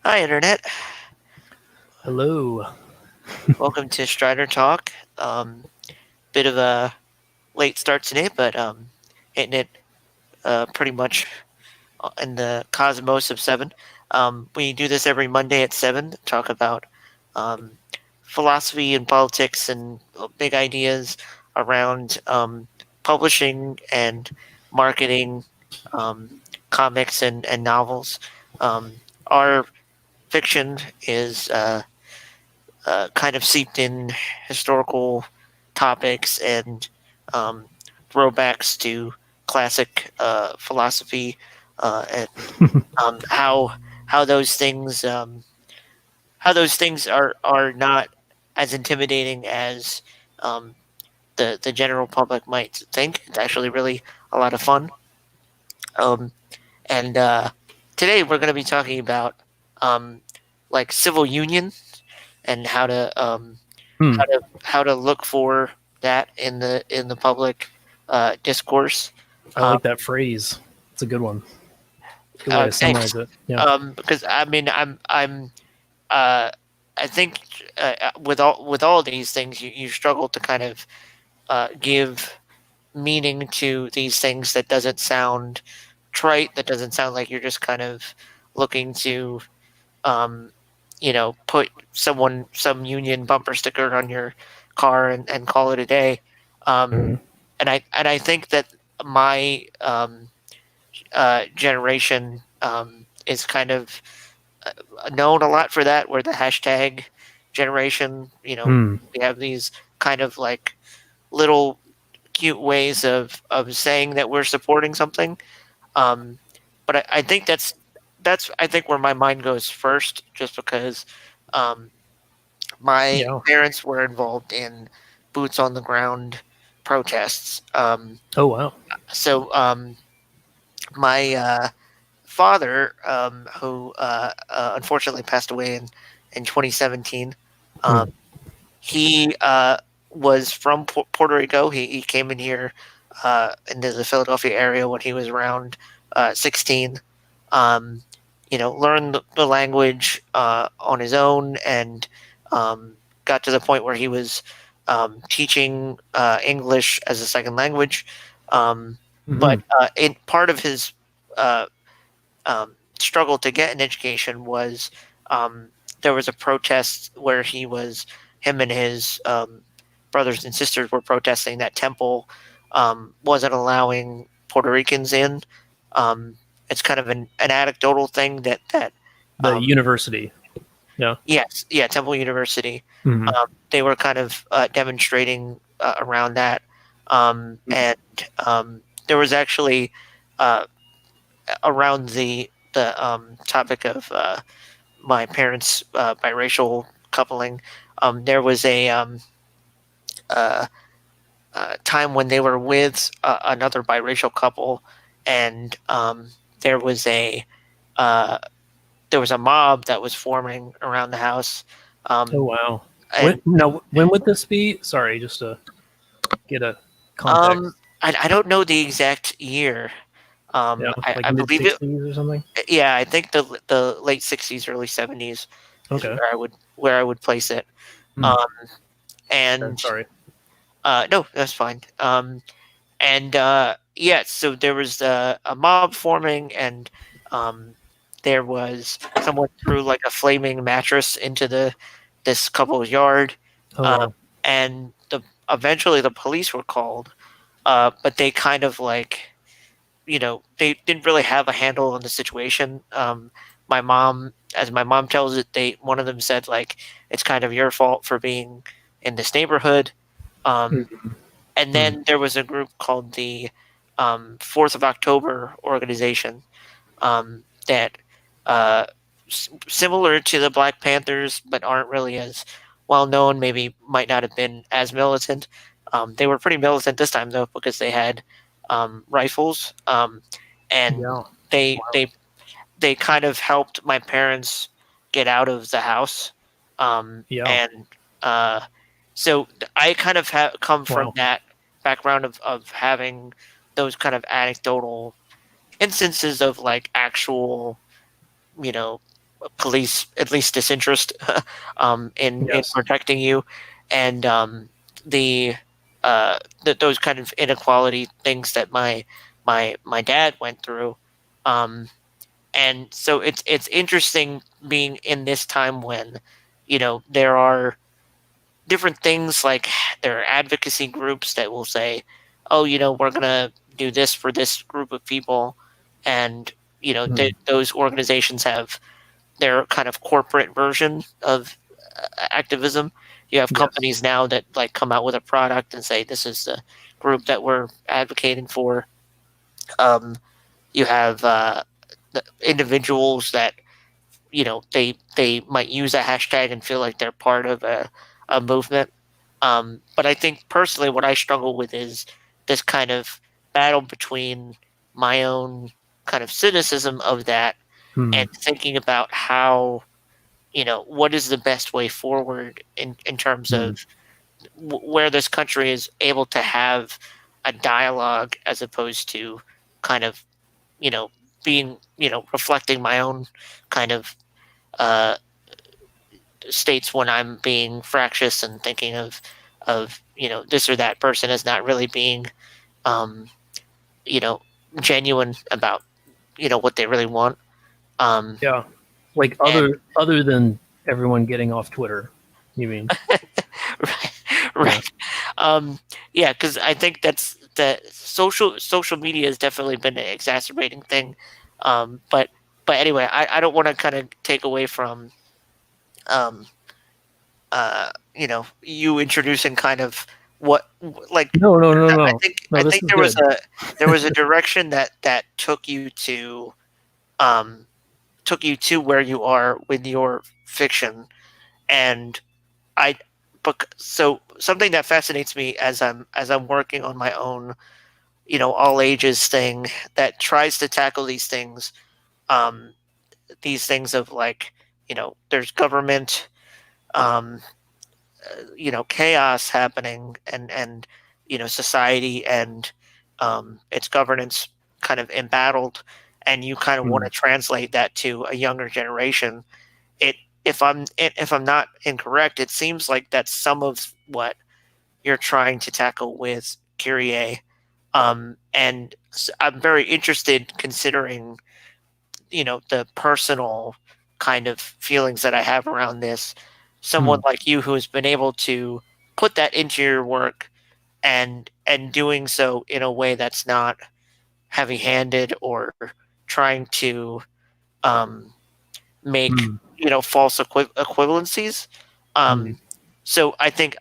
Hi, Internet. Hello. Welcome to StriderTalk. Bit of a late start today, but hitting it pretty much in the cosmos of 7. We do this every Monday at 7, talk about um, philosophy and politics and big ideas around publishing and marketing um, comics and novels. Our fiction is kind of seeped in historical topics and um, throwbacks to classic philosophy and how how those things are not as intimidating as um, the general public might think. It's actually really a lot of fun. Um, and Today we're going to be talking about um, like civil union and Hmm. how to look for that in the public discourse. I Um, like that phrase. It's a good one. Good way to Thanks. summarize it. Yeah. Because I mean, uh, I think with all these things, you struggle to kind of give meaning to these things that doesn't sound trite. That doesn't sound like you're just kind of looking to um, put some union bumper sticker on your car and call it a day. Um, Hmm. and I think that my generation is kind of known a lot for that. We're the hashtag generation. Hmm. We have these kind of like little cute ways of saying that we're supporting something. Um, but I think that's I think where my mind goes first, just because um, my Yeah. parents were involved in boots on the ground protests. Oh wow. So my father, who unfortunately passed away in 2017, Hmm. um, he was from Puerto Rico. He came in here into the Philadelphia area when he was around 16. Um, learned the language on his own and got to the point where he was teaching English as a second language. Hmm. But in part of his uh, struggle to get an education was um, there was a protest where him and his brothers and sisters were protesting that Temple wasn't allowing Puerto Ricans in. Um, it's kind of an anecdotal thing that The um, university. Yeah. yes, yeah, Temple University. Hmm. They were kind of demonstrating around that, and there was actually uh, around the topic of my parents' biracial coupling. There was a uh, time when they were with another biracial couple, and there was a uh, there was a mob that was forming around the house, Oh um, wow. When and now? When would this be? Sorry, just to get a um, context. I don't know the exact year. Yeah, like I mid believe it. '60s or something. Yeah, I think the late '60s, early '70s is Okay. where I would place it. Hmm. Um, Okay, and sorry. No, that's fine. And Yeah, so there was a mob forming, and um, there was someone threw like a flaming mattress into the this couple's yard, Oh uh, wow. and the eventually the police were called, but they kind of like they didn't really have a handle on the situation. As my mom tells it, they one of them said like it's kind of your fault for being in this neighborhood. Um, Hmm. and Hmm. then there was a group called the 4th of October organization that uh, similar to the Black Panthers, but aren't really as well known. Maybe might not have been as militant. They were pretty militant this time though, because they had rifles, and Yeah. they Wow. they they kind of helped my parents get out of the house, Yeah. and so I kind of come from Wow. that background of having those kind of anecdotal instances of like actual, you know, police at least disinterest in Yes. protecting you, and the those kind of inequality things that my dad went through. Um, and so it's interesting being in this time when, there are different things, like there are advocacy groups that will say, oh, we're gonna do this for this group of people, and Mm. those organizations have their kind of corporate version of activism. You have Yes. companies now that like come out with a product and say this is the group that we're advocating for. Um, you have the individuals that they might use a hashtag and feel like they're part of a movement. But I think personally, what I struggle with is this kind of battle between my own kind of cynicism of that Mm. and thinking about how, what is the best way forward in terms Mm. of where this country is able to have a dialogue as opposed to kind of, you know, being, reflecting my own kind of uh, states when I'm being fractious and thinking of this or that person as not really being um, you know genuine about what they really want. Um, Yeah. Like and other than everyone getting off Twitter, you mean? right, Yeah. right. Yeah, because I think that's the social media has definitely been an exacerbating thing. But anyway, I don't want to kind of take away from um, you introducing kind of what like No, no, no, I no. think No, I this think is good. there was a direction that um took you to where you are with your fiction, and I but so something that fascinates me as I'm working on my own all ages thing that tries to tackle um these things of like there's government, um chaos happening, and society and its governance kind of embattled, and you kind of want Mm. to translate that to a younger generation. It if I'm not incorrect, it seems like that's some of what you're trying to tackle with Kyrie. And I'm very interested, considering the personal kind of feelings that I have around this. Someone Mm. like you who has been able to put that into your work, and doing so in a way that's not heavy-handed or trying to um, make Mm. false equivalencies. Mm. Um, so I think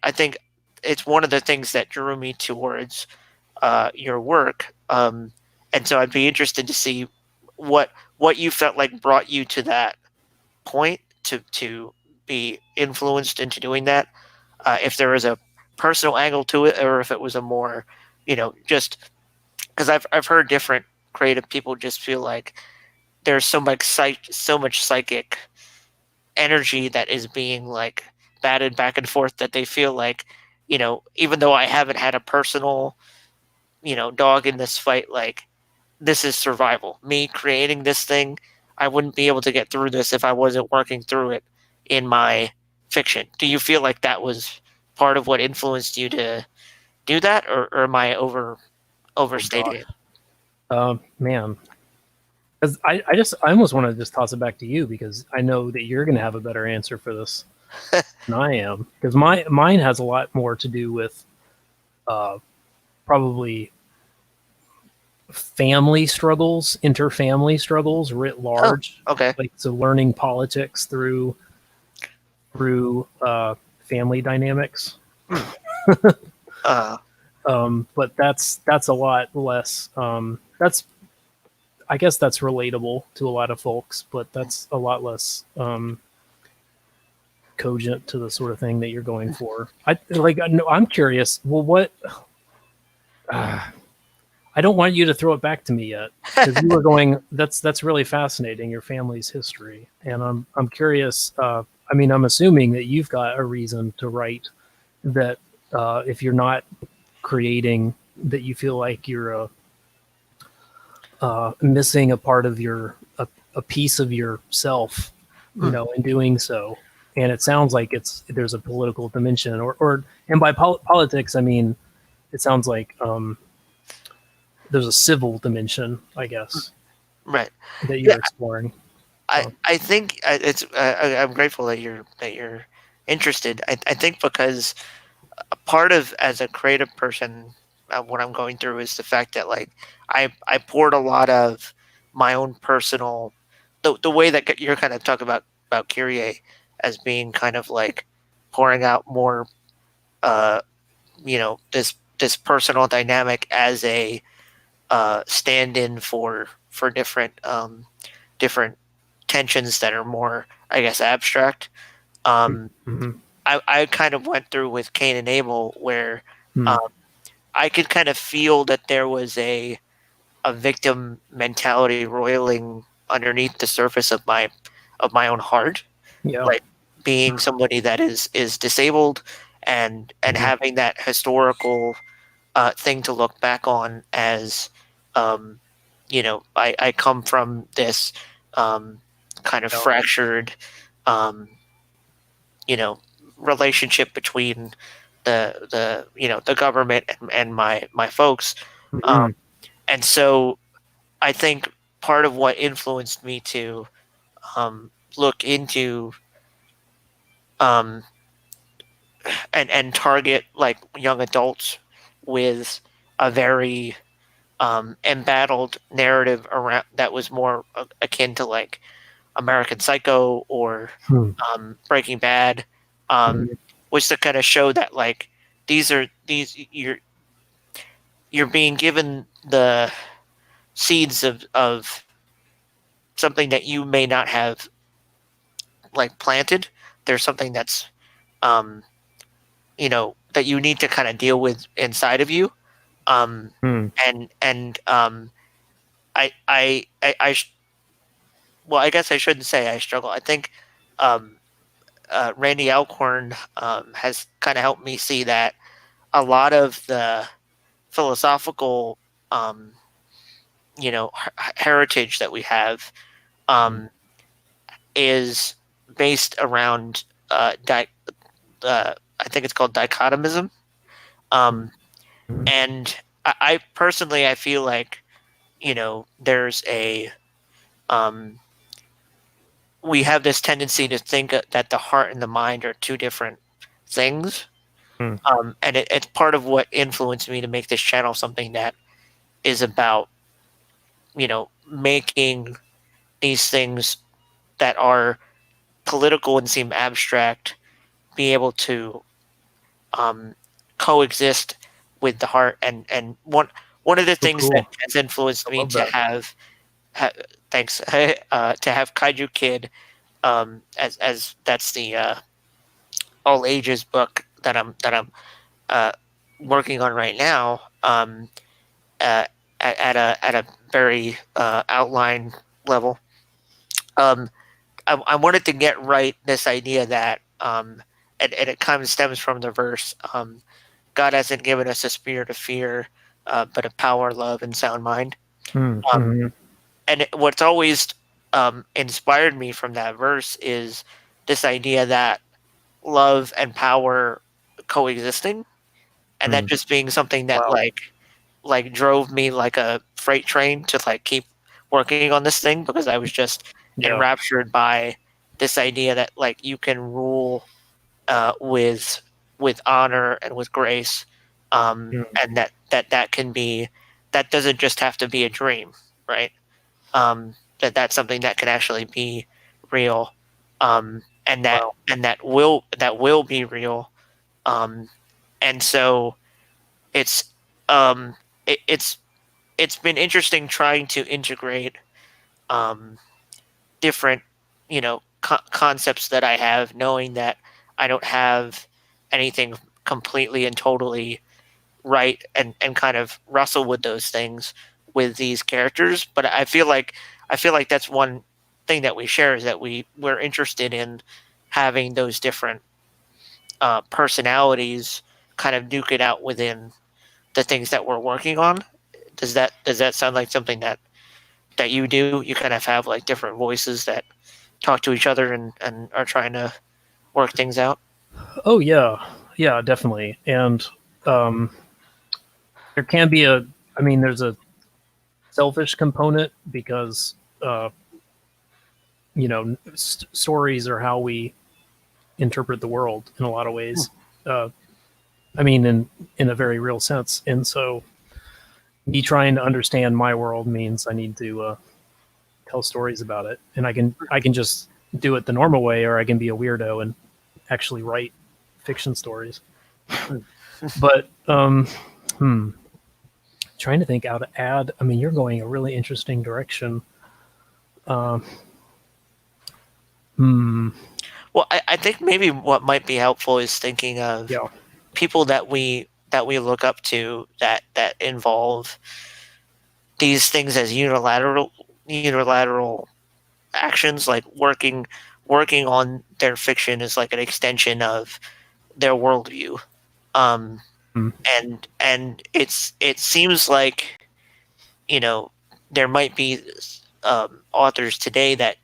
it's one of the things that drew me towards your work. And so I'd be interested to see what what you felt like brought you to that point to be influenced into doing that. If there was a personal angle to it, or if it was a more, just because I've heard different creative people just feel like there's so much psychic energy that is being like batted back and forth, that they feel like, even though I haven't had a personal, dog in this fight, like this is survival. Me creating this thing, I wouldn't be able to get through this if I wasn't working through it in my fiction. Do you feel like that was part of what influenced you to do that, or am I Oh overstating God. it? Man. Because I almost want to just toss it back to you because I know that you're going to have a better answer for this than I am. Because mine has a lot more to do with uh, probably family struggles, interfamily struggles writ Oh, large. okay. Like so, learning politics through family dynamics. Hmm. Uh, But that's a lot less. That's I guess that's relatable to a lot of folks, but that's a lot less cogent to the sort of thing that you're going for. I'm curious. Well, what? Uh, I don't want you to throw it back to me yet because you were going. That's really fascinating. Your family's history, and I'm curious. I mean, I'm assuming that you've got a reason to write that. If you're not creating, that you feel like you're missing a part of a piece of yourself you know, in doing so. And it sounds like there's a political dimension, or and by politics I mean it sounds like there's a civil dimension, I guess, Right. that Yeah. you're exploring. I, So, I think it's I'm grateful that you're interested. I think because a part of as a creative person, what I'm going through is the fact that like I poured a lot of my own personal the way that you're kind of talking about Kyrie as being kind of like pouring out more this personal dynamic as a stand-in for different tensions that are more, I guess, abstract. Um, mm-hmm. I kind of went through with Cain and Abel, where Hmm. um, I could kind of feel that there was a victim mentality roiling underneath the surface of my own heart, Yeah. like being somebody that is disabled and Mm-hmm. having that historical thing to look back on as um, I come from this um, kind of Yeah. fractured um, you know relationship between the government and my folks, um, Mm-hmm. and so I think part of what influenced me to look into um, and target like young adults with a very embattled narrative around that was more akin to like American Psycho or Hmm. Breaking Bad, um, Mm-hmm. was to kind of show that like these you're being given the seeds of something that you may not have like planted. There's something that's um, that you need to kind of deal with inside of you, Hmm. and well, I guess I shouldn't say I struggle. I think um, Randy Alcorn has kind of helped me see that a lot of the philosophical, um, heritage that we have Hmm. um, is based around I think it's called dichotomism. Um, Hmm. and I personally, I feel like there's um, we have this tendency to think that the heart and the mind are two different things. Hmm. And it's part of what influenced me to make this channel something that is about making these things that are political and seem abstract be able to um, coexist with the heart. And one of the Oh, things that cool. has influenced I me love to that. have thanks to have Kaiju Kid as that's the all ages book that I'm uh, working on right now, uh, at a very outline level. Um, I wanted to get right this idea that and it kind of stems from the verse, God hasn't given us a spirit of fear, but a power, love, and sound mind. Hmm. Um, Hmm. and what's always inspired me from that verse is this idea that love and power coexisting, and that Hmm. just being something that Wow. like drove me like a freight train to like keep working on this thing because I was just Yeah. enraptured by this idea that like you can rule with honor and with grace, Hmm. and that can be that doesn't just have to be a dream, right? That's something that can actually be real, and that Wow. and that will be real, um, and so it's um, it's it's been interesting trying to integrate um, different concepts that I have, knowing that I don't have anything completely and totally right, and kind of wrestle with those things with these characters. But I feel like that's one thing that we share is that we're interested in having those different personalities kind of duke it out within the things that we're working on. Does that sound like something that you do? You kind of have like different voices that talk to each other and are trying to work things out? Oh yeah, definitely. And um, there can be I mean, there's a selfish component because stories are how we interpret the world in a lot of ways. Uh, I mean, in a very real sense. And so, me trying to understand my world means I need to tell stories about it, and I can just do it the normal way, or I can be a weirdo and actually write fiction stories. But trying to think how to add. I mean, you're going a really interesting direction. Uh, hmm. Well, I think maybe what might be helpful is thinking of Yeah. people that we look up to that involve these things as unilateral actions, like working on their fiction is like an extension of their worldview. Um, Hmm. it seems like, you know, there might be authors today that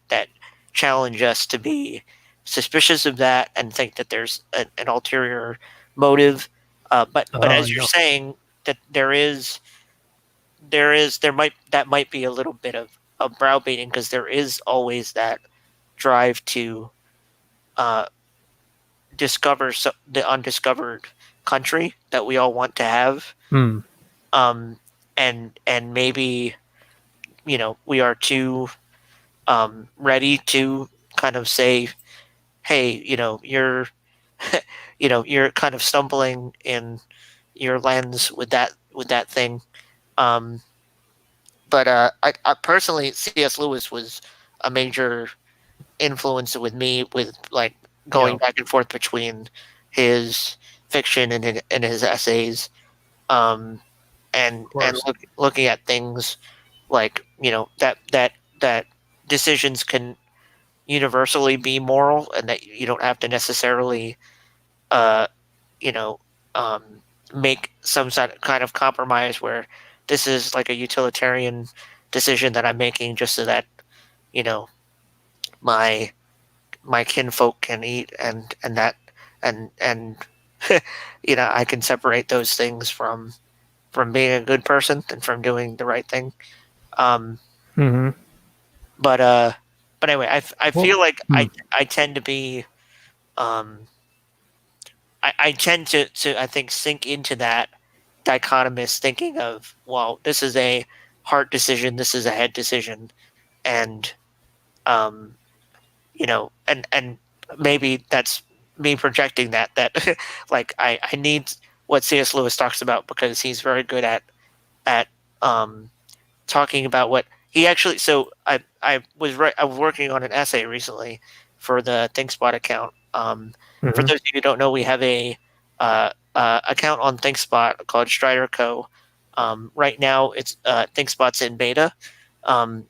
challenge us to be suspicious of that and think that there's an ulterior motive. But as you're Yeah. saying, that there might be a little bit of browbeating, because there is always that drive to uh, discover the undiscovered country that we all want to have. Hmm. And maybe, we are too ready to kind of say, hey, you're kind of stumbling in your lens with that thing. um, but I personally, C.S. Lewis was a major influence with me, with like Yeah. going back and forth between his fiction and his essays, um, Of and course. looking at things like, that decisions can universally be moral, and that you don't have to necessarily uh, you know um, make some kind of compromise where this is like a utilitarian decision that I'm making just so that, you know my my kinfolk can eat, and that and I can separate those things from being a good person and from doing the right thing. Um, Hmm. but but anyway, I Well. feel like Hmm. I tend to be um, I tend to I think sink into that dichotomous thinking of, well, this is a heart decision, this is a head decision, and um, and maybe that's me projecting that like I need what C.S. Lewis talks about, because he's very good at um, talking about what he actually. So I was working on an essay recently for the ThinkSpot account. For Hmm. those of you who don't know, we have a account on ThinkSpot called StriderCo. Right now, it's ThinkSpot's in beta.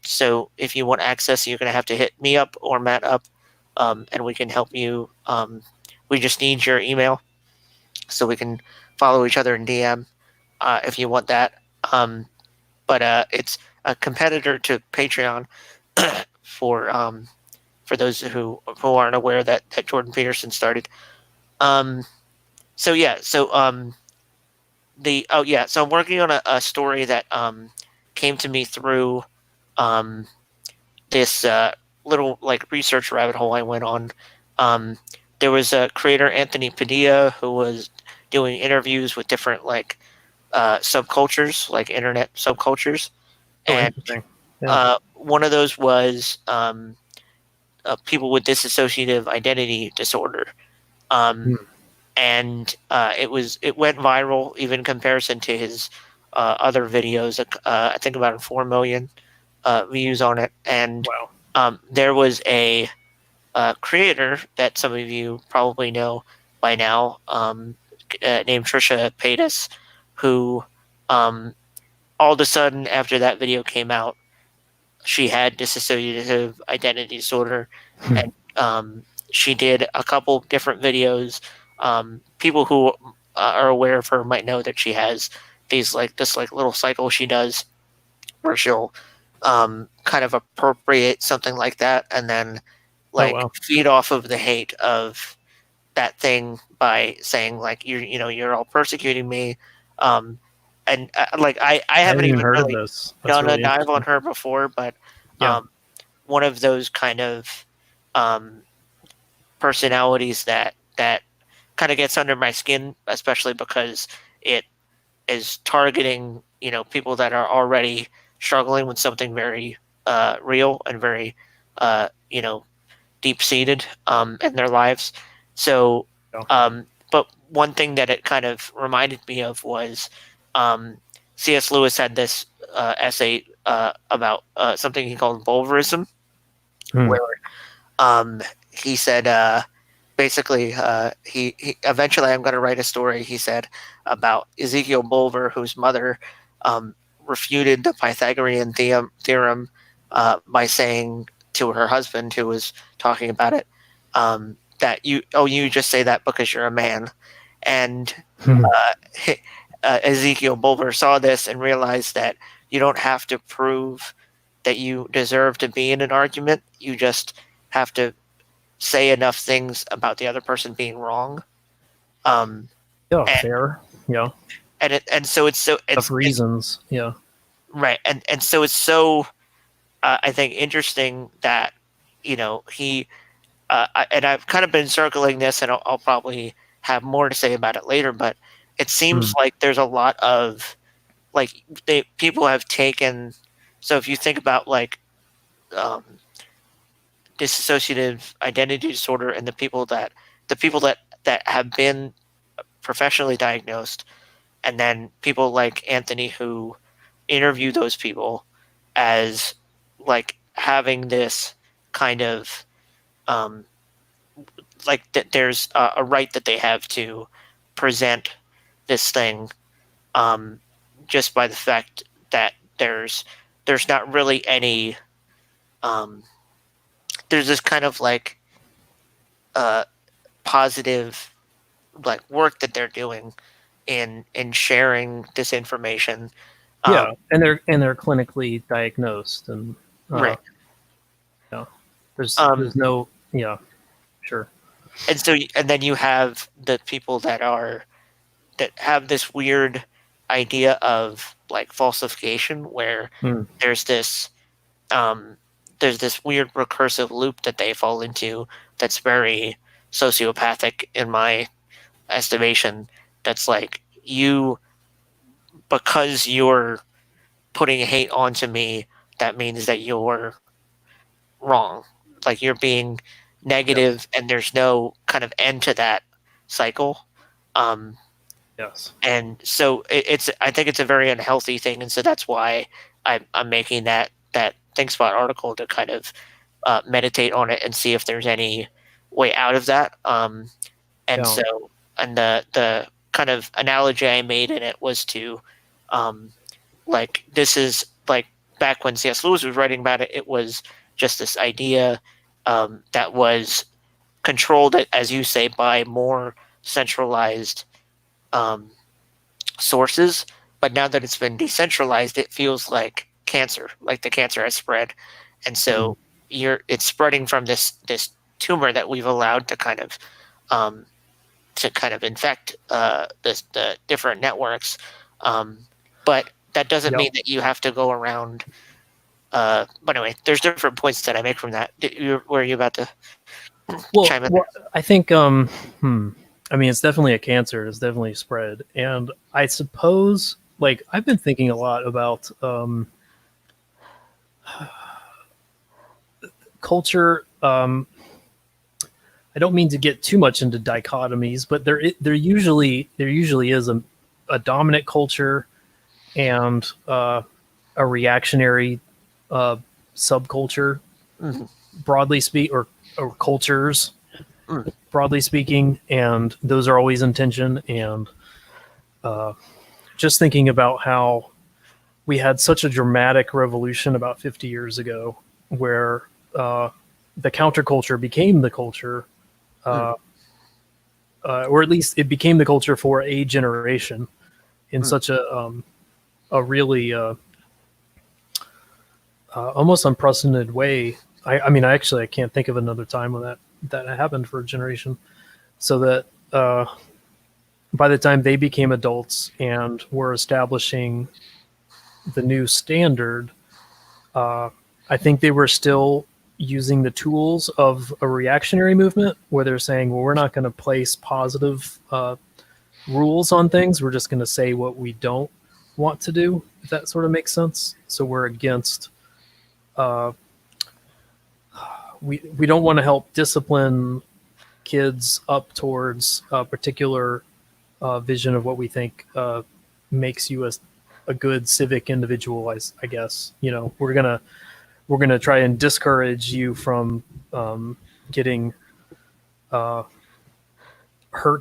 So if you want access, you're going to have to hit me up or Matt up, and we can help you. We just need your email so we can follow each other in DM, if you want that. But it's a competitor to Patreon for those who aren't aware that Jordan Peterson started. Um, so yeah, so so I'm working on a story that came to me through um, this little like research rabbit hole I went on. Um, there was a creator, Anthony Padilla, who was doing interviews with different like subcultures, like internet subcultures, Oh, and interesting. Yeah. one of those was people with dissociative identity disorder. Um, Hmm. and it went viral, even in comparison to his other videos. I think about 4 million views on it, and Wow. there was a creator that some of you probably know by now, named Trisha Paytas, who um, all of a sudden, after that video came out, she had dissociative identity disorder, Hmm. and she did a couple different videos. People who are aware of her might know that she has this like little cycle she does, where she'll kind of appropriate something like that, and then like wow. feed off of the hate of that thing by saying like you're all persecuting me, and like I I haven't hadn't even even heard of really this. That's done a really dive on interesting. her before, but Yeah. one of those kind of um, personalities that kind of gets under my skin, especially because it is targeting people that are already struggling with something very real and very uh, you know deep seated in their lives. So, Yeah. but one thing that it kind of reminded me of was um, C.S. Lewis had this essay about something he called Bulverism, Hmm. where he said basically he eventually I'm going to write a story. He said about Ezekiel Bulver, whose mother um, refuted the Pythagorean theorem by saying to her husband, who was talking about it, that you just say that because you're a man, and Hmm. uh, Ezekiel Bulver saw this and realized that you don't have to prove that you deserve to be in an argument. You just have to say enough things about the other person being wrong. Um, Yeah. and Fair. Yeah. so Of it's reasons. Yeah. right, and so it's so I think interesting that he and I've kind of been circling this, and I'll probably have more to say about it later. But it Hmm. seems like there's a lot of like people have taken. So if you think about like um, dissociative identity disorder and the people that have been professionally diagnosed, and then people like Anthony who interview those people as like having this kind of um, like that there's a right that they have to present this thing um, just by the fact that there's not really any um, there's this kind of like uh, positive like work that they're doing in sharing this information. Yeah. And they're clinically diagnosed, and uh, Right. yeah. There's Um, no. Yeah. Sure. and so and then you have the people that have this weird idea of like falsification where Hmm. there's this um there's this weird recursive loop that they fall into that's very sociopathic in my estimation. That's like you because you're putting hate onto me, that means that you're wrong. Like you're being Yes. negative, and there's no kind of end to that cycle. Um, Yes. and so I think it's a very unhealthy thing, and so that's why I'm making that ThinkSpot article to kind of meditate on it and see if there's any way out of that. And Yeah. so and the kind of analogy I made in it was to um, like this is like back when C.S. Lewis was writing about it, it was just this idea that was controlled, as you say, by more centralized um, sources. But now that it's been decentralized, it feels like cancer, like the cancer has spread, and Hmm. so it's spreading from this tumor that we've allowed um, to kind of infect the different networks. Um, but that doesn't Yep. mean that you have to go around. But anyway, there's different points that I make from that. Were you about to Well, chime in well, I think. I mean, it's definitely a cancer. It's definitely spread, and I suppose, like, I've been thinking a lot about culture. I don't mean to get too much into dichotomies, but there usually is a dominant culture and a reactionary uh, subculture, there? Mhm, broadly speak, or cultures mm, broadly speaking, and those are always in tension. And just thinking about how we had such a dramatic revolution about 50 years ago, where uh, the counterculture became the culture, mm, uh, or at least it became the culture for a generation in mm, such a really almost unprecedented way. I mean, I can't think of another time when that happened for a generation. So that by the time they became adults and were establishing the new standard, uh, I think they were still using the tools of a reactionary movement where they're saying, well, we're not going to place positive rules on things. We're just going to say what we don't want to do, if that sort of makes sense. So we're against, uh, we don't want to help discipline kids up towards a particular vision of what we think makes you a good civic individual. I guess, you know, we're gonna try and discourage you from getting hurt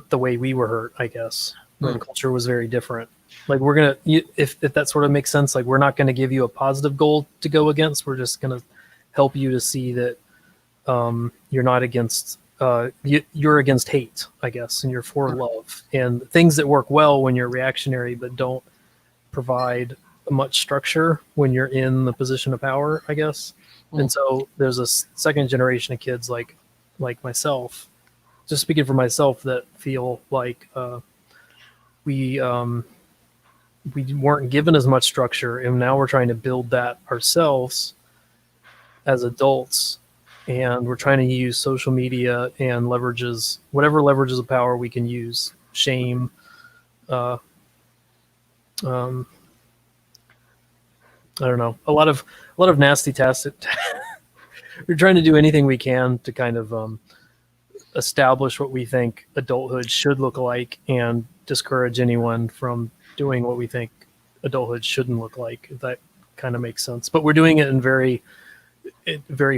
the way we were hurt. I guess when culture was very different. Like we're gonna, if that sort of makes sense. Like we're not gonna give you a positive goal to go against. We're just gonna help you to see that you're not against. You're against hate, I guess, and you're for love and things that work well when you're reactionary, but don't provide much structure when you're in the position of power, I guess. And so there's a second generation of kids like myself, just speaking for myself, that feel like we weren't given as much structure, and now we're trying to build that ourselves as adults, and we're trying to use social media and whatever leverages of power we can use, shame, um, I don't know, a lot of nasty tasks. We're trying to do anything we can to kind of establish what we think adulthood should look like and discourage anyone from doing what we think adulthood shouldn't look like. If that kind of makes sense. But we're doing it in very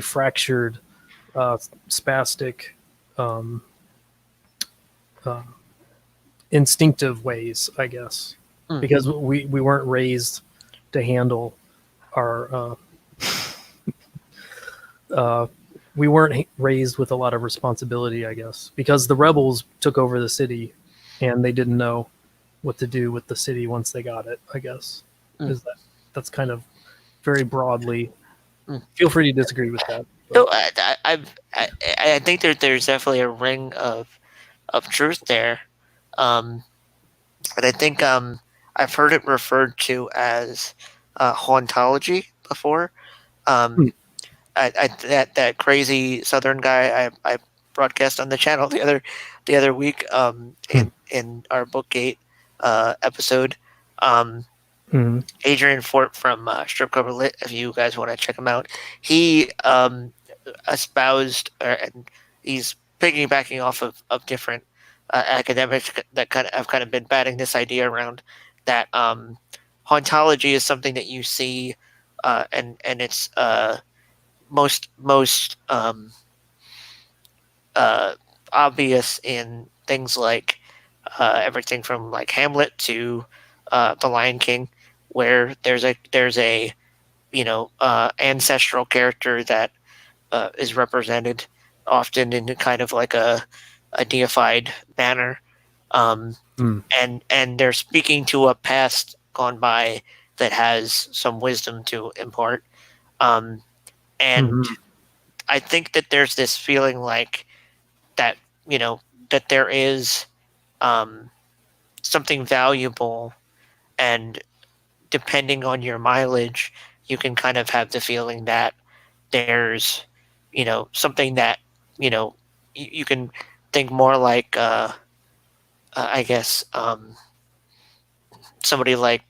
fractured, spastic, um, uh, instinctive ways, I guess, because we weren't raised to handle our. We weren't raised with a lot of responsibility, I guess, because the rebels took over the city, and they didn't know what to do with the city once they got it. I guess that's kind of very broadly. Feel free to disagree with that. So I think there's definitely a ring of truth there, but I think I've heard it referred to as hauntology before. Um, that crazy Southern guy I broadcast on the channel the other week in our Bookgate episode. Adrian Fort from Strip Cover Lit. If you guys want to check him out, he espoused, and he's piggybacking off of different academics that kind of been batting this idea around that hauntology is something that you see, and it's most obvious in things like everything from like Hamlet to The Lion King, where there's a ancestral character that is represented often in kind of like a deified manner, and they're speaking to a past gone by that has some wisdom to impart, and I think that there's this feeling like that that there is something valuable, and depending on your mileage, you can kind of have the feeling that there's something that you can think more like I guess somebody like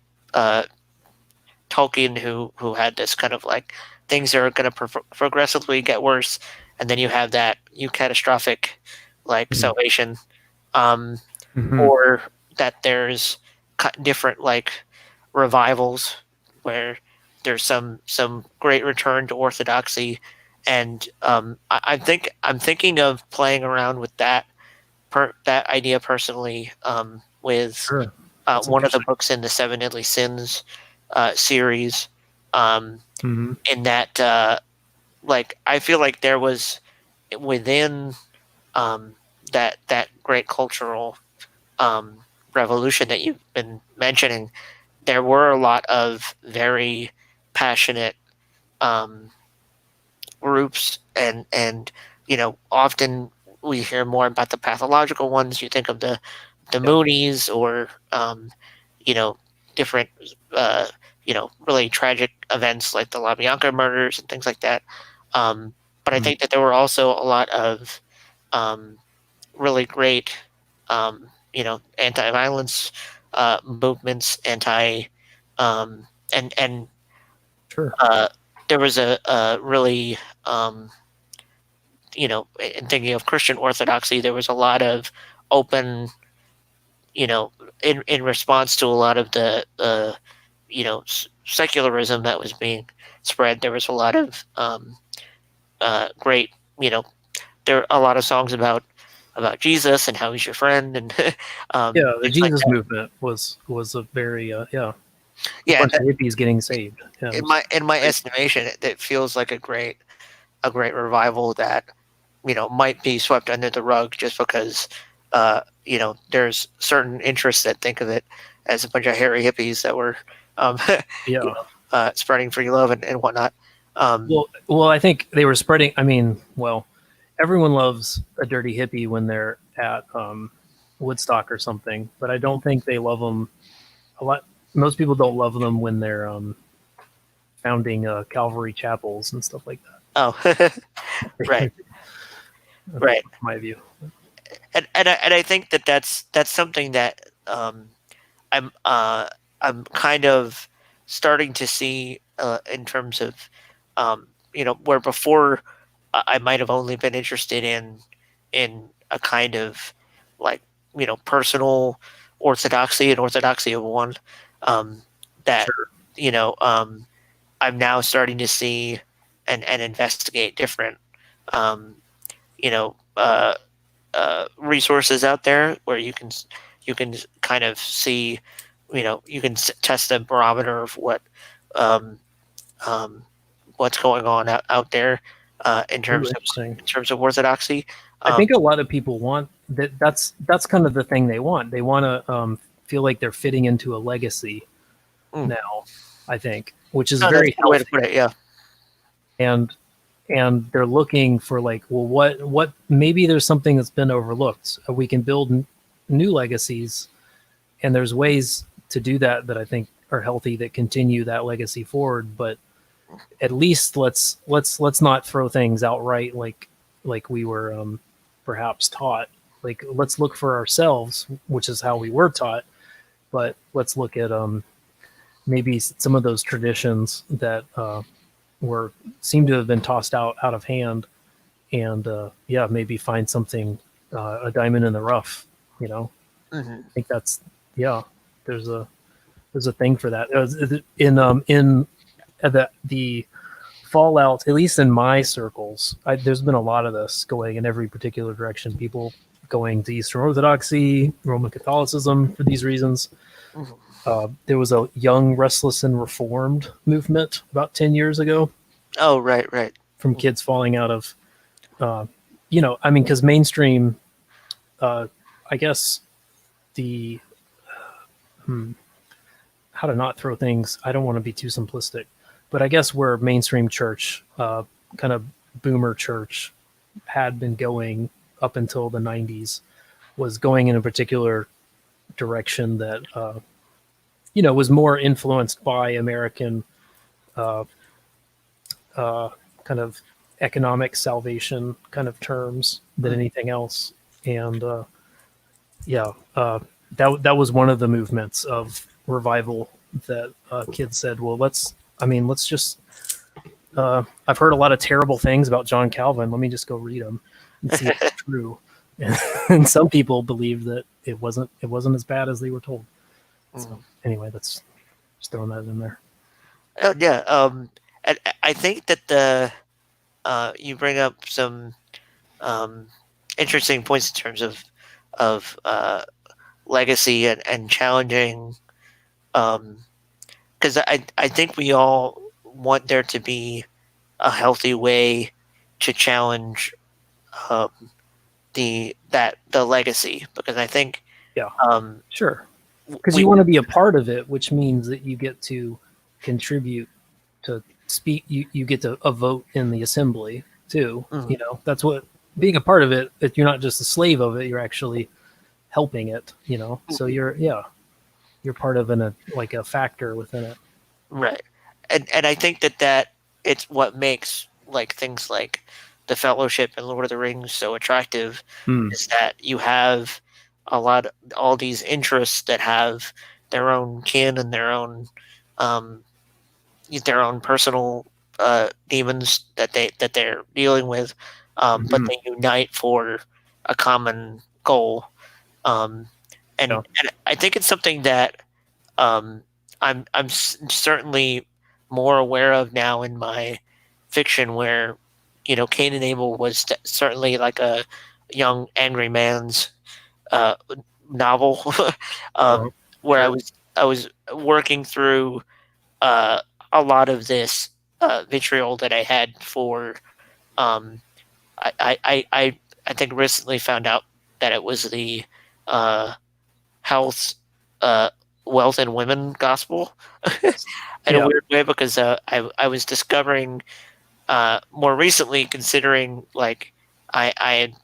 Tolkien, who had this kind of like things are going to progressively get worse, and then you have that catastrophic like salvation, or that there's different like revivals where there's some great return to orthodoxy, and I think I'm thinking of playing around with that idea personally, with one of the books in the Seven Deadly Sins series, in that like I feel like there was within that great cultural revolution that you've been mentioning, there were a lot of very passionate groups, and often we hear more about the pathological ones. You think of the Yeah. Moonies, or you know different uh, really tragic events like the LaBianca murders and things like that. But I Mm. think that there were also a lot of um, really great anti-violence movements, um, and Sure. uh, there was a really in thinking of Christian orthodoxy, there was a lot of open, in response to a lot of the secularism that was being spread. There was a lot of great, there are a lot of songs about Jesus and how he's your friend, and Yeah, the things like Jesus that. movement was a very yeah, a Yeah, bunch of hippies getting saved. Yeah, it in was my great. estimation, it feels like a great revival that might be swept under the rug just because there's certain interests that think of it as a bunch of hairy hippies that were Yeah. spreading free love and whatnot. um, Well, I think they were spreading. I mean, well, everyone loves a dirty hippie when they're at Woodstock or something, but I don't think they love them a lot. Most people don't love them when they're founding Calvary chapels and stuff like oh, right, that. That's right. my view. And I think that that's something that I'm I'm kind of starting to see in terms of where before I might have only been interested in a kind of like personal orthodoxy and orthodoxy of one, um, that Sure. you know um, I'm now starting to see and investigate different um, you know uh, resources out there where you can kind of see, you can test the barometer of um, um, what's going on out there in Ooh, terms of interesting. orthodoxy. I Um, think a lot of people want that. That's kind of the thing they want. They want to feel like they're fitting into a legacy mm, now. I think, which is no, that's very a good way to healthy, put it. Yeah. and they're looking for like, well, what maybe there's something that's been overlooked. We can build new legacies, and there's ways to do that that I think are healthy that continue that legacy forward. But at least let's not throw things outright like we were perhaps taught. Like let's look for ourselves, which is how we were taught. But let's look at maybe some of those traditions that were seem to have been tossed out of hand, and yeah, maybe find something, a diamond in the rough. You know, Hmm. I think that's yeah. There's a thing for that. In the fallout, at least in my circles, there's been a lot of this going in every particular direction. People going to Eastern Orthodoxy, Roman Catholicism for these reasons. Hmm. There was a young, restless, and reformed movement about 10 years ago Oh, right, right. from kids falling out of, uh, I mean, because mainstream, I guess the, hmm, how to not throw things, I don't want to be too simplistic, but I guess where mainstream church, kind of boomer church, had been going up until the 90s was going in a particular direction that was more influenced by American uh, kind of economic salvation kind of terms than Mm. anything else. And yeah, that was one of the movements of revival that kids said, well, let's just. I've heard a lot of terrible things about John Calvin. Let me just go read them and see if it's true. And some people believed that it wasn't as bad as they were told. So Mm. anyway, that's just throwing that in there. Oh, yeah. And I think that the you bring up some um, interesting points in terms of legacy and challenging, because I think we all want there to be a healthy way to challenge um, the legacy, because I think Yeah, um, sure. Because we you want to be a part of it, which means that you get to contribute to speak. You get to a vote in the assembly too. Mhm. You know, that's what being a part of it. That you're not just a slave of it. You're actually helping it. You know, so you're part of like a factor within it. Right. And I think that it's what makes like things like the Fellowship and Lord of the Rings so attractive Hmm. is that you have all these interests that have their own kin and um their own personal demons that they're dealing with, but Hmm. they unite for a common goal. Um, Yeah. and I think it's something that um, certainly more aware of now in my fiction, where Cain and Abel was certainly like a young angry man's uh, novel, Uh-huh. where Sure. I was working through uh, a lot of this vitriol that I had for. Um, I think recently found out that it was the uh, health, uh, wealth, and women gospel in a Yeah. weird way, because I was discovering more recently, considering like I had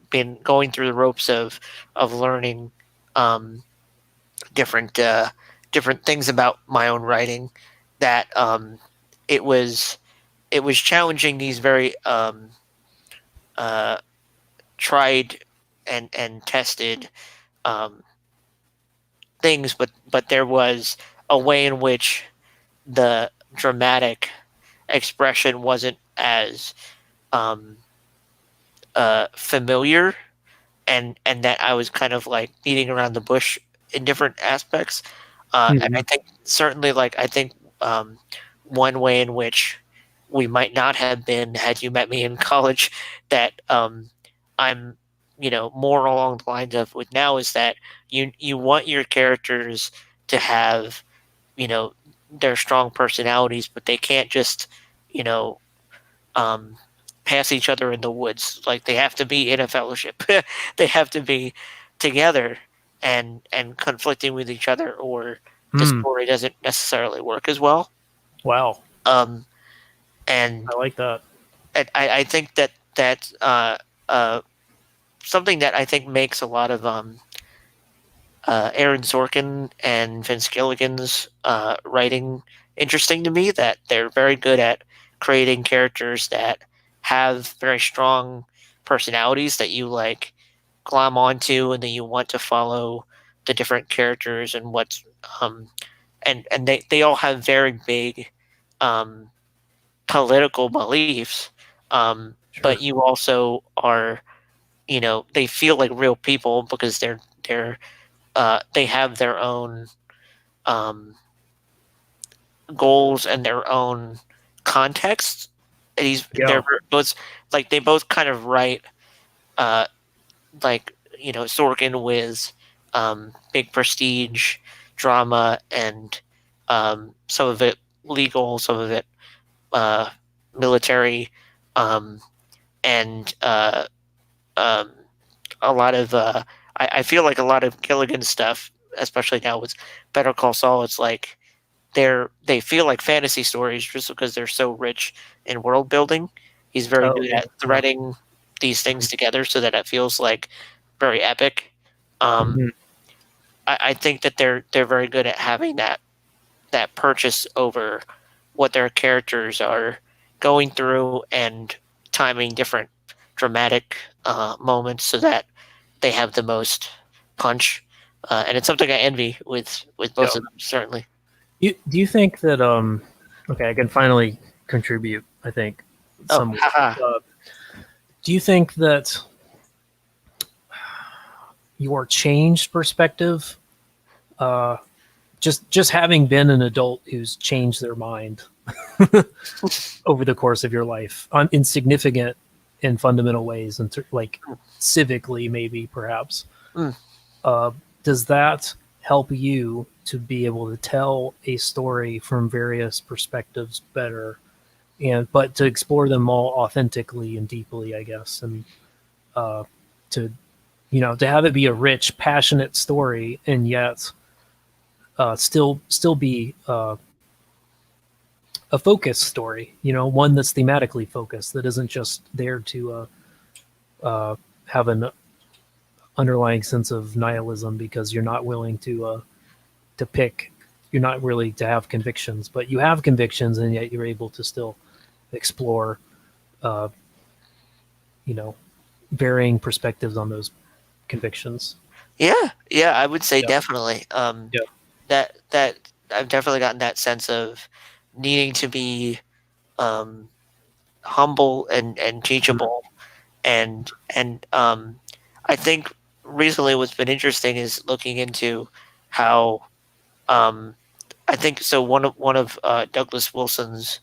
been going through the ropes of learning um, different different things about my own writing, that it was it was challenging these very uh, tried and tested um, things, but there was a way in which the dramatic expression wasn't as um, familiar, and that I was kind of like beating around the bush in different aspects. And Hmm. I think certainly, like I think one way in which we might not have been had you met me in college, that I'm more along the lines of with now, is that you want your characters to have you know their strong personalities, but they can't just you know um, pass each other in the woods. Like they have to be in a fellowship. They have to be together and conflicting with each other, or the Hmm. story doesn't necessarily work as well. Wow. Um, and I like that. I think that uh, something that I think makes a lot of Aaron Sorkin and Vince Gilligan's writing interesting to me, that they're very good at creating characters that have very strong personalities that you like glom onto, and that you want to follow the different characters and what's um and they all have very big um political beliefs, Sure. but you also are they feel like real people, because they have their own um, goals and their own context. And they're Yeah. both like they both kind of write uh, like Sorkin with big prestige drama, and some of it legal, some of it uh, military, um, and um, a lot of I feel like a lot of Gilligan stuff, especially now with Better Call Saul, it's like they feel like fantasy stories just because they're so rich in world building. He's very Oh good yeah. at Yeah. threading these things together so that it feels like very epic. Um, Hmm. I think that they're very good at having that purchase over what their characters are going through, and timing different dramatic moments so that they have the most punch. And it's something I envy with Yeah. both of them, certainly. Do you think that okay, I can finally contribute, I think, Oh, somewhat. haha. Uh, do you think that your changed perspective, uh, just having been an adult who's changed their mind over the course of your life on in significant and fundamental ways, and like civically, maybe perhaps, Mm, uh, does that help you to be able to tell a story from various perspectives better, and but to explore them all authentically and deeply, I guess, and uh, to to have it be a rich, passionate story, and yet still be a focus story, one that's thematically focused, that isn't just there to have an underlying sense of nihilism because you're not willing to pick. You're not really to have convictions, but you have convictions, and yet you're able to still explore, uh, you know, varying perspectives on those convictions. Yeah, I would say Yeah, definitely. yeah, That I've definitely gotten that sense of needing to be um, humble and mhm, teachable, and I think recently what's been interesting is looking into how um, I think so. One of Douglas Wilson's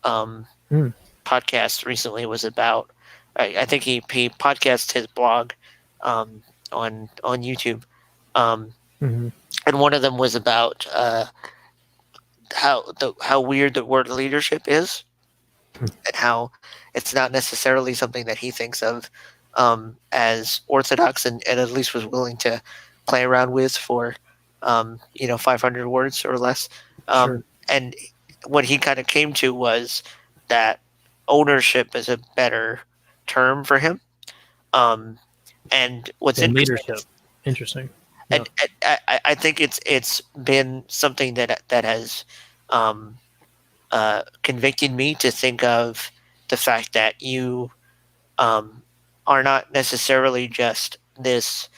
um, mm, podcasts recently was about. I think he podcasted his blog um, on YouTube, um, mhm, and one of them was about how weird the word leadership is, and how it's not necessarily something that he thinks of as orthodox, and at least was willing to play around with for 500 words or less. sure. And what he kind of came to was that ownership is a better term for him. Um, and what's And interesting leadership, is, interesting. Yeah, and I think it's been something that has um, convicted me to think of the fact that you um, are not necessarily just this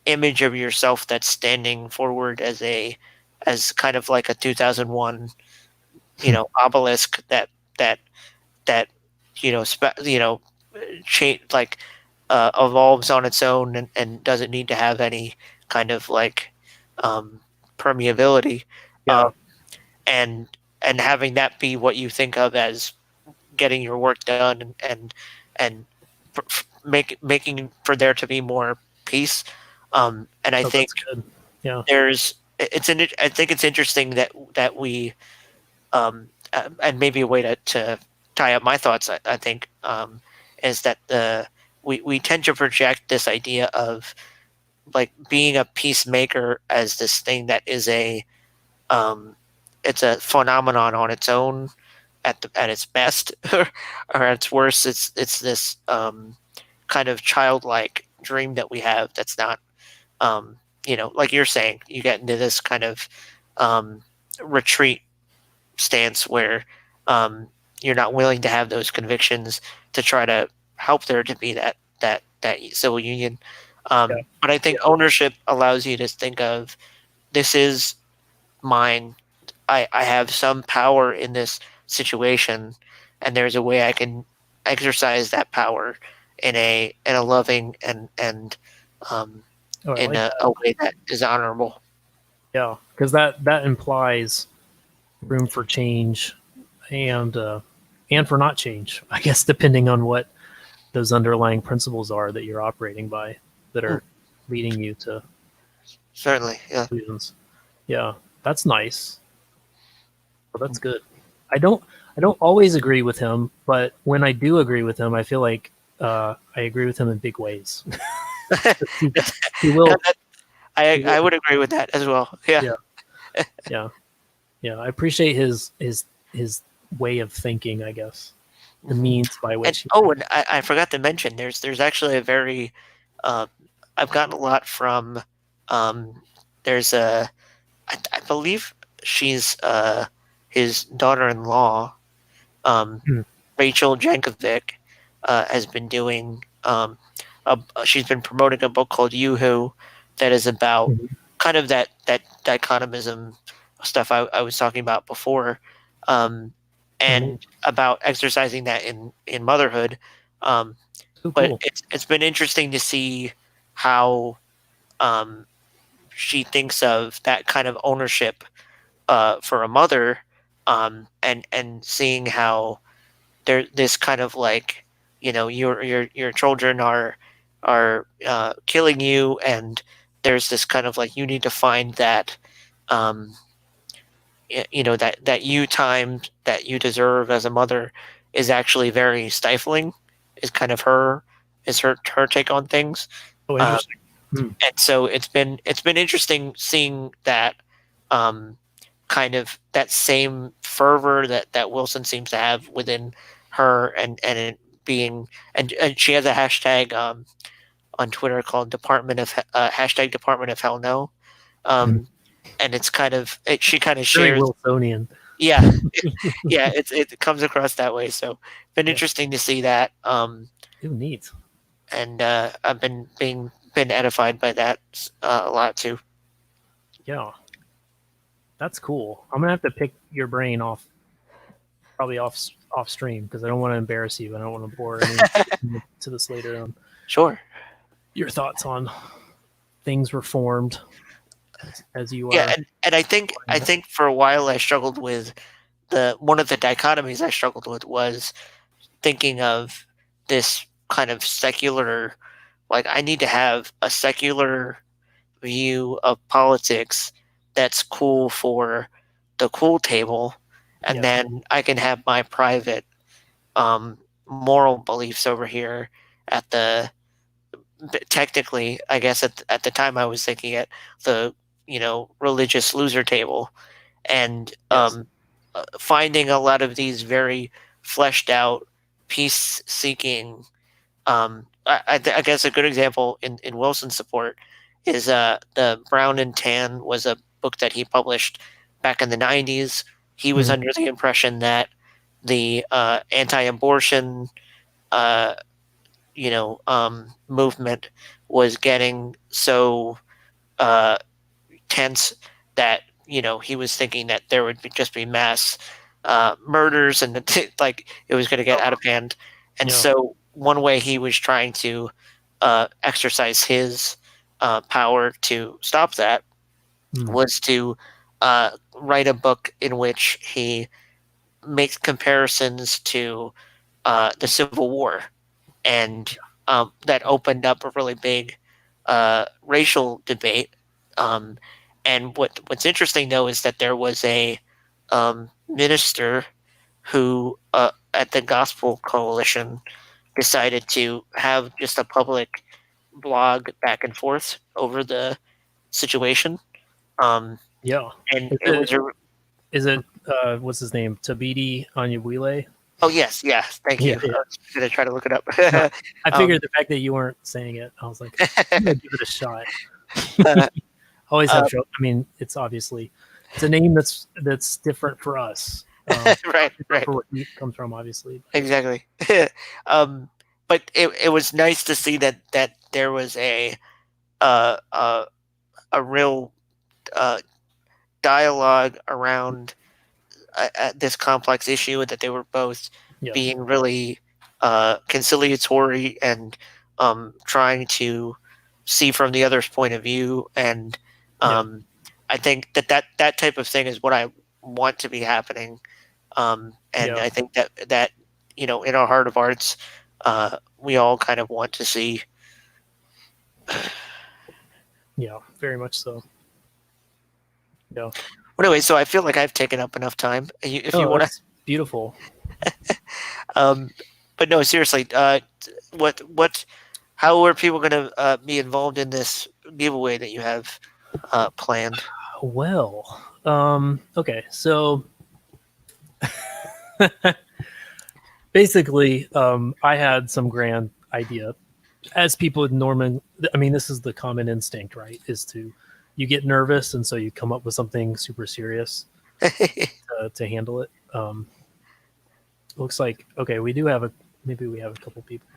image of yourself that's standing forward as kind of like a 2001 obelisk that that change like evolves on its own, and doesn't need to have any kind of like um, permeability, um, yeah. and having that be what you think of as getting your work done, and making for there to be more peace. And I Oh, think that's good. Yeah. I think it's interesting that we and maybe a way to tie up my thoughts, I think, is that we tend to project this idea of like being a peacemaker as this thing that is um, it's a phenomenon on its own at its best, or at its worst, it's this kind of childlike dream that we have that's not, like you're saying, you get into this kind of um, retreat stance where um, you're not willing to have those convictions to try to help there to be that civil union. Yeah. But I think Yeah. ownership allows you to think of, this is mine. I have some power in this situation, and there's a way I can exercise that power in a loving and um, Oh, I in like a that. way that is honorable. Yeah, because that implies room for change and for not change. I guess depending on what those underlying principles are that you're operating by, that Mm, are leading you to certainly, yeah. conclusions. Yeah, that's nice. Well, that's good. I don't I don't always agree with him, but when I do agree with him, I feel like I agree with him in big ways. he, he will. He I will. would agree with that as well. Yeah. Yeah. Yeah. Yeah. I appreciate his way of thinking. I guess the Mhm. means by And which he. and I forgot to mention, there's actually a very uh, I've gotten a lot from um, there's I believe she's his daughter-in-law, um, Hmm. Rachel Jankovic, has been doing she's been promoting a book called Yoo-Hoo that is about Mhm. kind of that dichotomism stuff I was talking about before, um, Oh, and neat. about exercising that in motherhood. Um, Oh, but cool. it's been interesting to see how um, she thinks of that kind of ownership for a mother, and seeing how there this kind of like, your children are killing you, and there's this kind of like, you need to find that um, that you time that you deserve as a mother is actually very stifling, is kind of her take on things. Oh, um, interesting. Hmm. and so it's been interesting seeing that, um, kind of that same fervor that Wilson seems to have within her, and it being, and she has a hashtag on Twitter called hashtag Department of Hell No, Mhm. um, and it's kind of she kind of Very shares. Wilsonian. Yeah, yeah, it comes across that way. So been Yeah. interesting to see that, Ooh, neat. and I've been edified by that a lot too. Yeah, that's cool. I'm gonna have to pick your brain probably off stream because I don't want to embarrass you. I don't want to bore anyone to this later on. Sure. Your thoughts on things reformed as you Yeah, are. and I think for a while I struggled with one of the dichotomies I struggled with was thinking of this kind of secular, like I need to have a secular view of politics that's cool for the cool table, and Yeah. then I can have my private moral beliefs over here at the technically, I guess at the time I was thinking at the religious loser table, and Yes. finding a lot of these very fleshed out peace seeking. I guess a good example in Wilson's support is the Brown and Tan was a book that he published back in the 90s. He was Mhm. under the impression that the anti-abortion uh, movement was getting so uh, tense that he was thinking that there would just be mass murders, and like it was going to get out of hand. And Yeah. so one way he was trying to exercise his power to stop that Mm. was to write a book in which he makes comparisons to the Civil War, and that opened up a really big racial debate. Um, and what's interesting though is that there was a minister who at the Gospel Coalition decided to have just a public blog back and forth over the situation. Um, Yeah. and Is it was it? a Is it? What's his name? Tabidi Anyabwile? oh yes, yes, thank Yeah. you. Yeah. I was gonna try to look it No, up. I um, figured the fact that you weren't saying it, I was like, I'm gonna give it a shot. uh, Always have uh, trouble. I mean, it's obviously it's a name that's different for us. right, Not different right. for what he comes from, obviously. Exactly. um, but it was nice to see that there was uh, uh, a real uh, dialogue around this complex issue, and that they were both Yeah. being really conciliatory and trying to see from the other's point of view. And Yeah. I think that type of thing is what I want to be happening. And Yeah. I think that in our heart of hearts, we all kind of want to see. Yeah. Very much so. Yeah. But anyway, so I feel like I've taken up enough time. If you Oh, want to, that's beautiful. um, but no, seriously, what, how are people going to be involved in this giveaway that you have planned? Well, okay, so basically, I had some grand idea. As people with Norman, I mean, this is the common instinct, right? Is to you get nervous, and so you come up with something super serious to handle it. Looks like okay, we do have maybe we have a couple people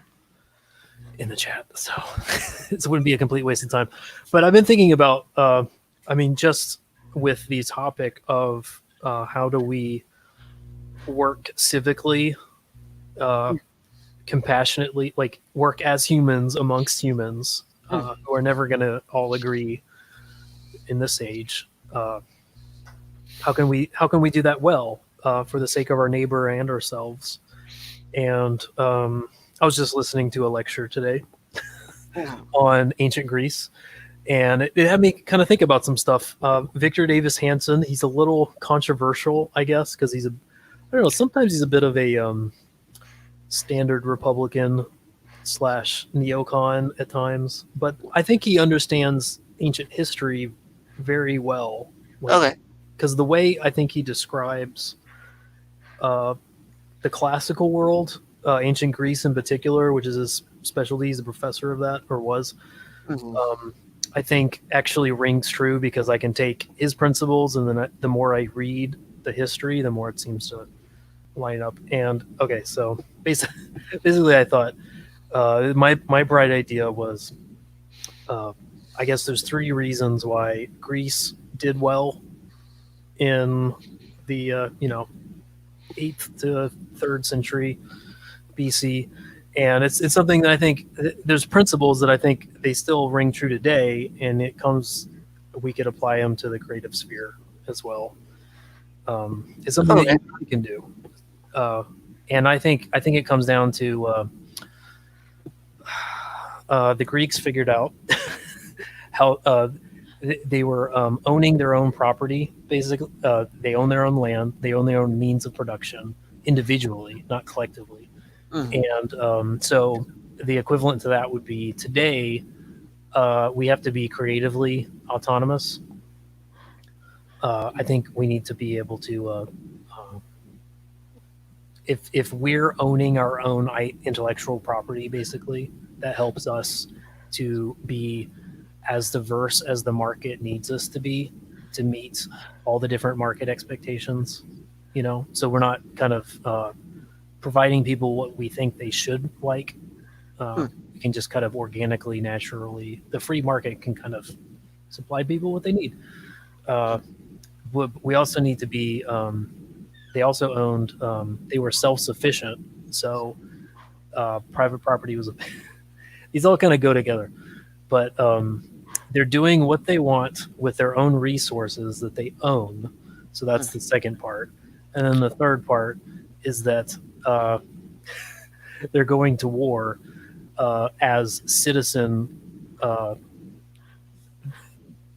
in the chat, so this wouldn't be a complete waste of time. But I've been thinking about, I mean, just with the topic of how do we work civically, compassionately, like work as humans amongst humans who are never going to all agree in this age. How can we do that well for the sake of our neighbor and ourselves? And I was just listening to a lecture today on ancient Greece, and it had me kind of think about some stuff. Victor Davis Hanson, he's a little controversial, I guess, because I don't know, sometimes he's a bit of a standard Republican / neocon at times, but I think he understands ancient history very well. Like, Okay. because the way I think he describes uh, the classical world, ancient Greece in particular, which is his specialty, he's a professor of that, or was. Hmm. I think actually rings true because I can take his principles, and then the more I read the history, the more it seems to line up. And okay, so basically, I thought my bright idea was, uh, I guess there's three reasons why Greece did well in the 8th to 3rd century BC, and it's something that I think there's principles that I think they still ring true today, and we could apply them to the creative sphere as well. It's something that Okay. you really can do, uh, and I think it comes down to the Greeks figured out how they were owning their own property. Basically, they own their own land, they own their own means of production individually, not collectively. Hmm. And so the equivalent to that would be today, we have to be creatively autonomous. I think we need to be able to, if we're owning our own intellectual property, basically, that helps us to be as diverse as the market needs us to be to meet all the different market expectations. So we're not kind of providing people what we think they should like. Hmm. We can just kind of organically, naturally, the free market can kind of supply people what they need. Uh, we also need to be. They also owned. They were self-sufficient, so private property was. These all kind of go together, but they're doing what they want with their own resources that they own. So that's the second part, and then the third part is that they're going to war as citizen.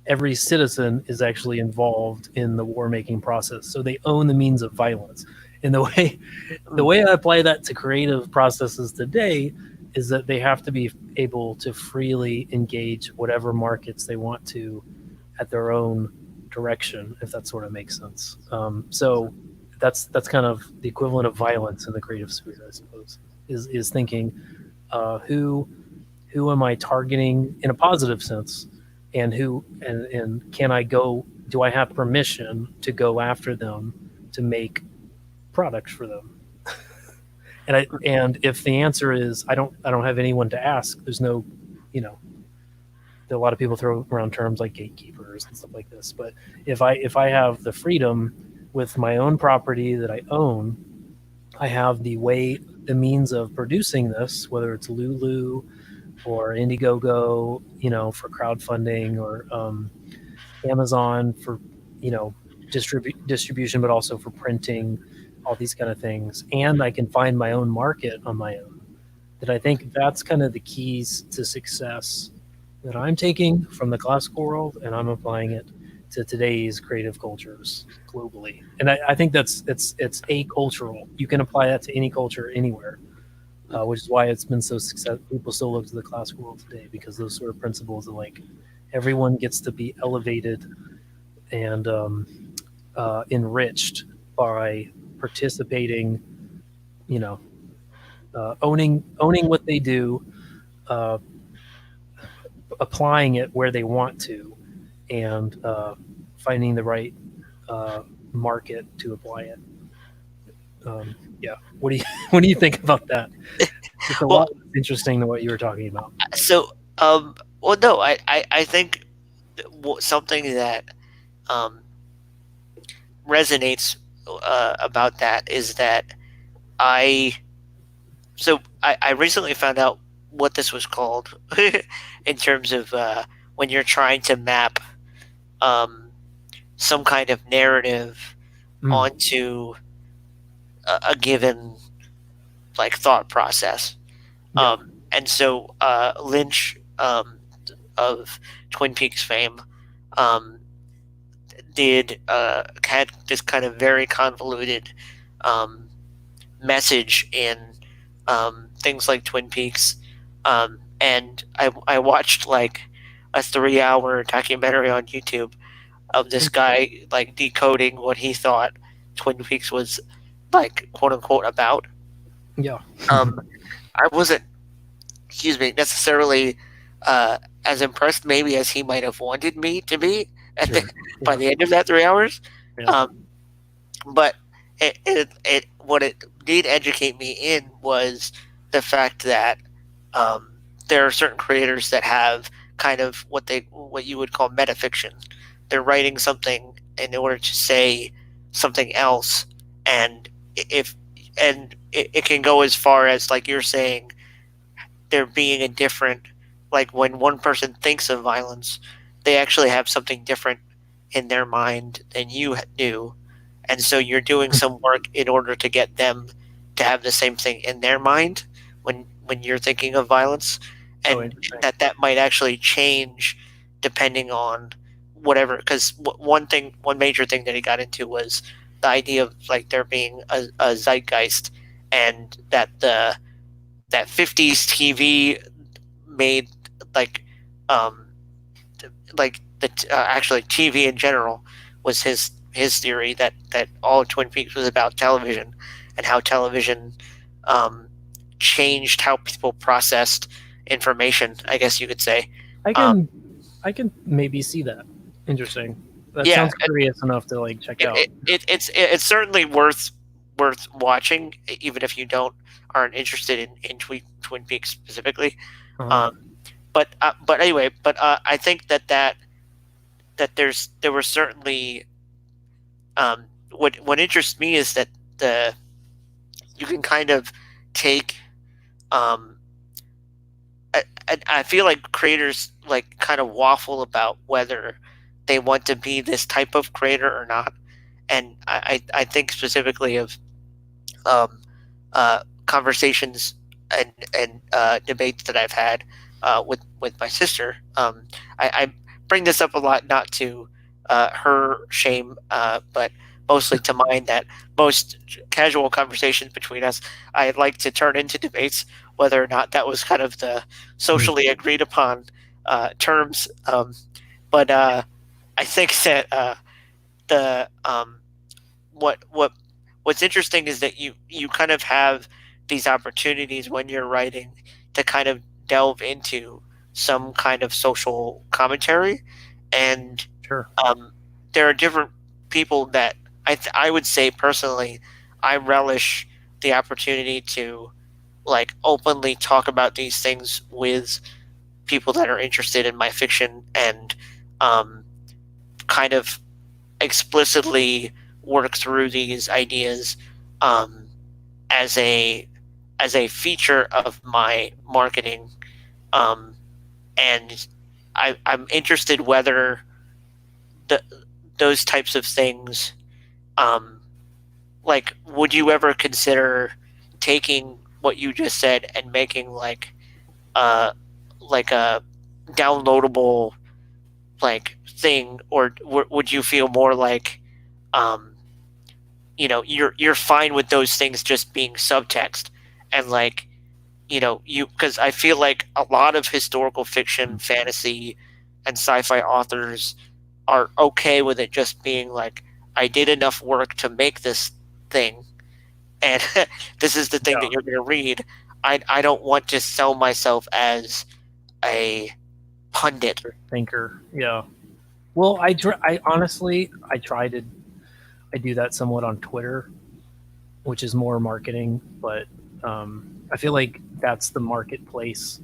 Every citizen is actually involved in the war making process, so they own the means of violence. And the way I apply that to creative processes today is that they have to be able to freely engage whatever markets they want to at their own direction, if that sort of makes sense. So that's kind of the equivalent of violence in the creative sphere, I suppose. Is thinking who am I targeting in a positive sense, and can I go? Do I have permission to go after them to make products for them? And if the answer is I don't have anyone to ask. There's no, you know, a lot of people throw around terms like gatekeepers and stuff like this. But if I have the freedom with my own property that I own, I have the means of producing this, whether it's Lulu or Indiegogo, for crowdfunding, or Amazon for, distribution, but also for printing, all these kind of things. And I can find my own market on my own. That I think that's kind of the keys to success that I'm taking from the classical world, and I'm applying it to today's creative cultures globally. And I think it's acultural. You can apply that to any culture anywhere, which is why it's been so successful. People still look to the classical world today because those sort of principles are like everyone gets to be elevated and enriched by participating, you know, owning what they do, uh, applying it where they want to, and finding the right market to apply it. Yeah. What do you what do you think about that? It's a Well, lot interesting than what you were talking about. so well, no, I think something that um, resonates about that is that I I recently found out what this was called in terms of when you're trying to map um, some kind of narrative Mm, onto a given like thought process. yeah. And so Lynch of Twin Peaks fame um, had this kind of very convoluted um, message in things like Twin Peaks, and I watched like a 3-hour documentary on YouTube of this guy like decoding what he thought Twin Peaks was like quote unquote about. Yeah. Um, I wasn't, excuse me, necessarily as impressed maybe as he might have wanted me to be Sure. by Yeah. the end of that 3 hours. Yeah. Um, but it what it did educate me in was the fact that um, there are certain creators that have kind of what you would call metafiction. They're writing something in order to say something else, and if it can go as far as like you're saying there being a different, like when one person thinks of violence, they actually have something different in their mind than you do, and so you're doing some work in order to get them to have the same thing in their mind when you're thinking of violence, Oh, and interesting. that might actually change depending on whatever. Because one major thing that he got into was the idea of like there being a zeitgeist, and that that 50s TV made like um like the actually TV in general was his theory that all of Twin Peaks was about television, and how television um, changed how people processed information. I guess you could say. I Um, can I can maybe see that. Interesting. That yeah, sounds curious enough to like check out. it's certainly worth watching, even if you don't aren't interested in Twin Peaks specifically. Uh, Um, but anyway, I think that there were certainly what interests me is that the you can kind of take um, I feel like creators like kind of waffle about whether they want to be this type of creator or not, and I think specifically of conversations and debates that I've had with my sister. I bring this up a lot, not to her shame, but mostly to mine. That most casual conversations between us, I like to turn into debates, whether or not that was kind of the socially agreed upon terms. But I think that the what what's interesting is that you kind of have these opportunities when you're writing to kind of delve into some kind of social commentary, and sure. um, there are different people that I would say personally I relish the opportunity to like openly talk about these things with people that are interested in my fiction, and um, kind of explicitly work through these ideas um, as a feature of my marketing, um, and I'm interested whether the, those types of things, um, like, would you ever consider taking what you just said and making uh, like a downloadable like thing, or would you feel more like um, you're fine with those things just being subtext, and like you because I feel like a lot of historical fiction, fantasy, and sci-fi authors are okay with it just being like, I did enough work to make this thing, and this is the thing Yeah. that you're going to read. I don't want to sell myself as a pundit. Thinker. Yeah. Well, I honestly I try to I do that somewhat on Twitter, which is more marketing, but I feel like that's the marketplace.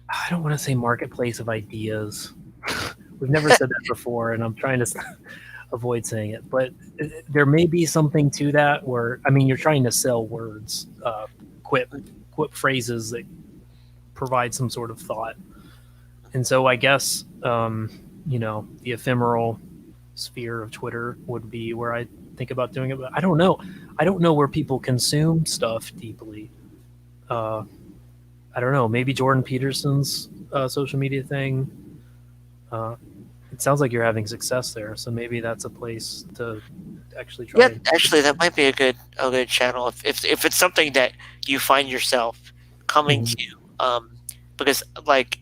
I don't want to say marketplace of ideas. We've never said that before, and I'm trying to avoid saying it, but there may be something to that. Where I mean, you're trying to sell words, quip phrases that provide some sort of thought, and so I guess the ephemeral sphere of Twitter would be where I think about doing it. But I don't know. I don't know where people consume stuff deeply. Uh, I don't know. Maybe Jordan Peterson's social media thing. Uh, it sounds like you're having success there, so maybe that's a place to actually try. Yeah, actually, that might be a good channel if it's something that you find yourself coming Mhm. to. Because like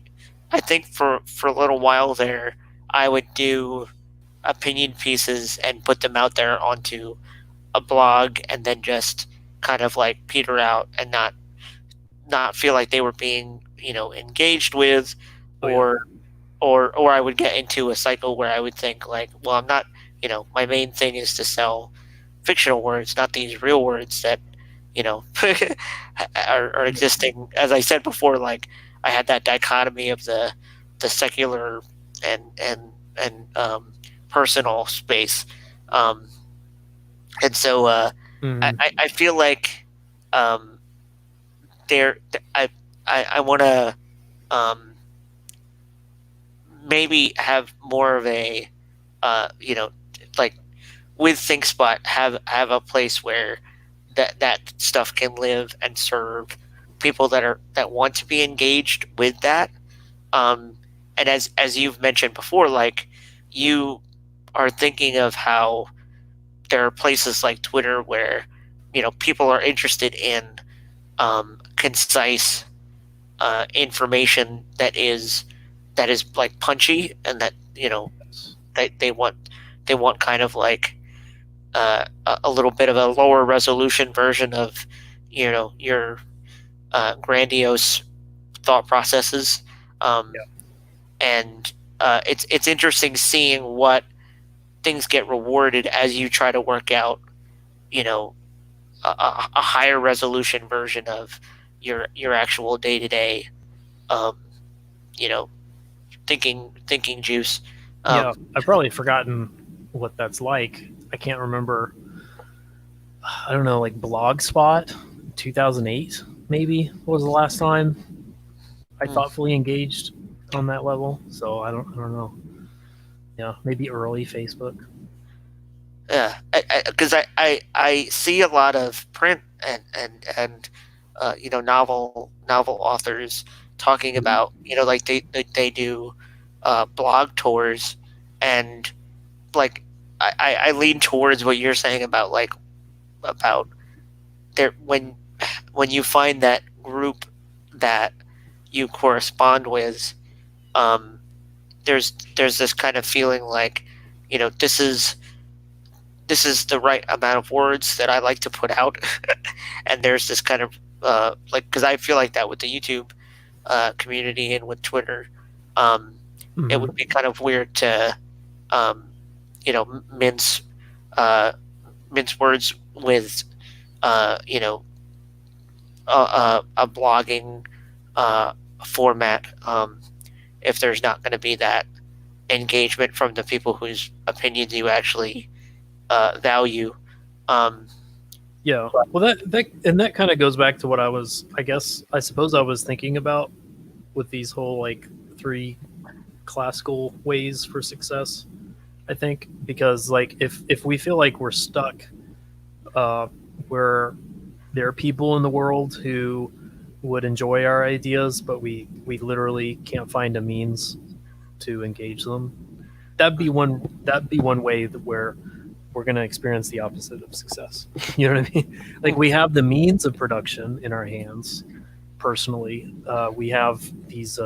I think for a little while there, I would do. opinion pieces and put them out there onto a blog, and then just kind of like peter out and not feel like they were being engaged with, Oh yeah. or or I would get into a cycle where I would think like, well, I'm not, my main thing is to sell fictional words, not these real words that you know are existing. As I said before, like I had that dichotomy of the secular and personal space, um, and so Mm, I feel like um, there I want to um, maybe have more of a like with ThinkSpot have a place where that stuff can live and serve people that want to be engaged with that. Um, and as you've mentioned before, like you are thinking of how there are places like Twitter where people are interested in concise information that is like punchy, and that yes. they want kind of like a little bit of a lower resolution version of your grandiose thought processes, um, Yeah. and it's interesting seeing what things get rewarded as you try to work out you know a higher resolution version of your actual day to day um, you know thinking juice. Yeah. um, I've probably forgotten what that's like. I can't remember. I don't know, like Blogspot, 2008 maybe was the last time I mm, thoughtfully engaged on that level. So I don't know. Yeah, maybe early Facebook. yeah, because I see a lot of print and novel authors talking Mhm. about like they do blog tours, and like I lean towards what you're saying about like about there when you find that group that you correspond with, um, there's this kind of feeling like this is the right amount of words that I like to put out, and there's this kind of like, because I feel like that with the YouTube community and with Twitter, um, it would Mhm. be kind of weird to um, mince uh, mince words with you know a blogging uh, format, if there's not going to be that engagement from the people whose opinions you actually value. Um, Yeah. but, Well, that kind of goes back to what I suppose I was thinking about with these whole like three classical ways for success. I think because like if we feel like we're stuck, uh, where there are people in the world who would enjoy our ideas, but we literally can't find a means to engage them. That'd be one way where we're going to experience the opposite of success. You know what I mean? Like we have the means of production in our hands. Personally, we have these,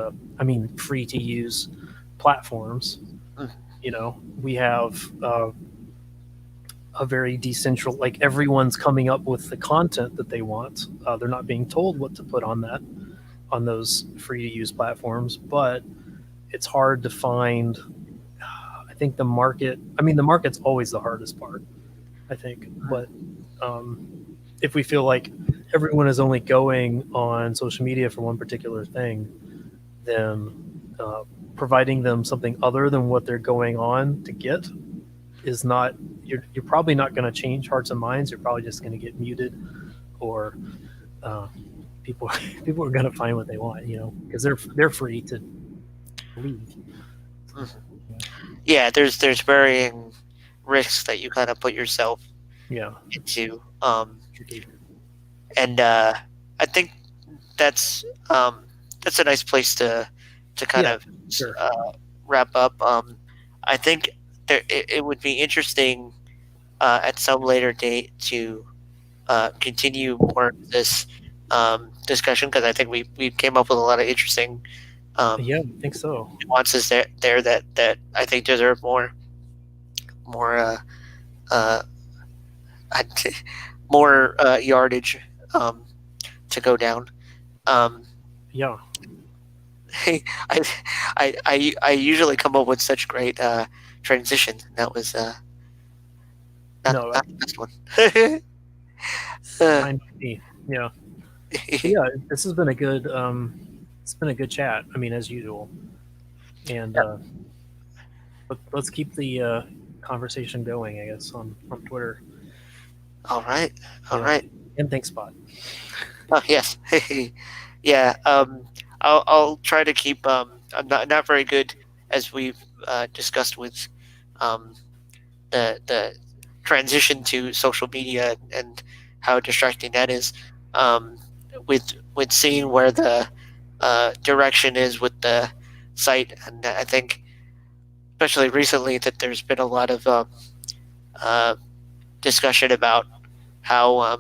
free to use platforms. We have a very decentral, like everyone's coming up with the content that they want. They're not being told what to put on those free to use platforms, but it's hard to find. I think the market's always the hardest part, I think. But if we feel like everyone is only going on social media for one particular thing, then uh, providing them something other than what they're going on to get is not. You're probably not going to change hearts and minds. You're probably just going to get muted, or uh, people people are going to find what they want, because they're free to leave. So, yeah. yeah, there's varying risks that you kind of put yourself Yeah. into, Tricky. and I think that's that's a nice place to kind Yeah. of Sure. uh, wrap up. I think it would be interesting at some later date to continue more of this discussion, because I think we came up with a lot of interesting um, Yeah, I think so. nuances there that I think deserve more. more uh, more yardage um, to go down. Um, Yeah. I, I usually come up with such great transitions. And that was No, not the best one. uh, fine by me. Yeah. But yeah, this has been a good it's been a good chat. I mean, as usual. And let's keep the conversation going, I guess, on Twitter. all right, all Yeah. right. And thanks, Spot. Oh yes, yeah. I'll try to keep. I'm not very good, as we've discussed with um, the transition to social media and how distracting that is. Um, with seeing where the direction is with the site, and I think especially recently that there's been a lot of uh, discussion about how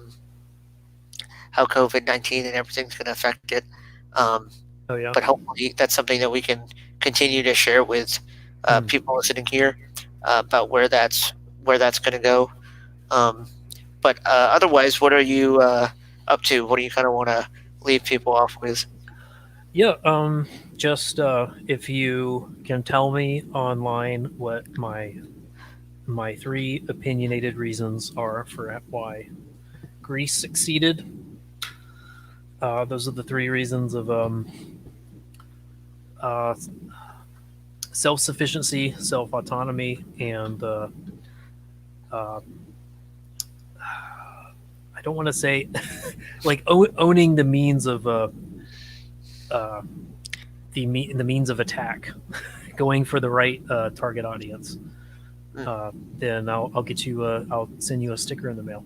how COVID-19 and everything's going to affect it. Um, Oh yeah. but hopefully, that's something that we can continue to share with Hmm. people listening here about where that's going to go. Um, but otherwise, what are you up to? What do you kind of want to leave people off with? Yeah, just if you can tell me online what my three opinionated reasons are for why Greece succeeded. Those are the three reasons of uh, self sufficiency, self autonomy, and uh, I don't want to say like owning the means of uh, the means of attack, going for the right target audience. Mm. Then I'll get you I'll send you a sticker in the mail.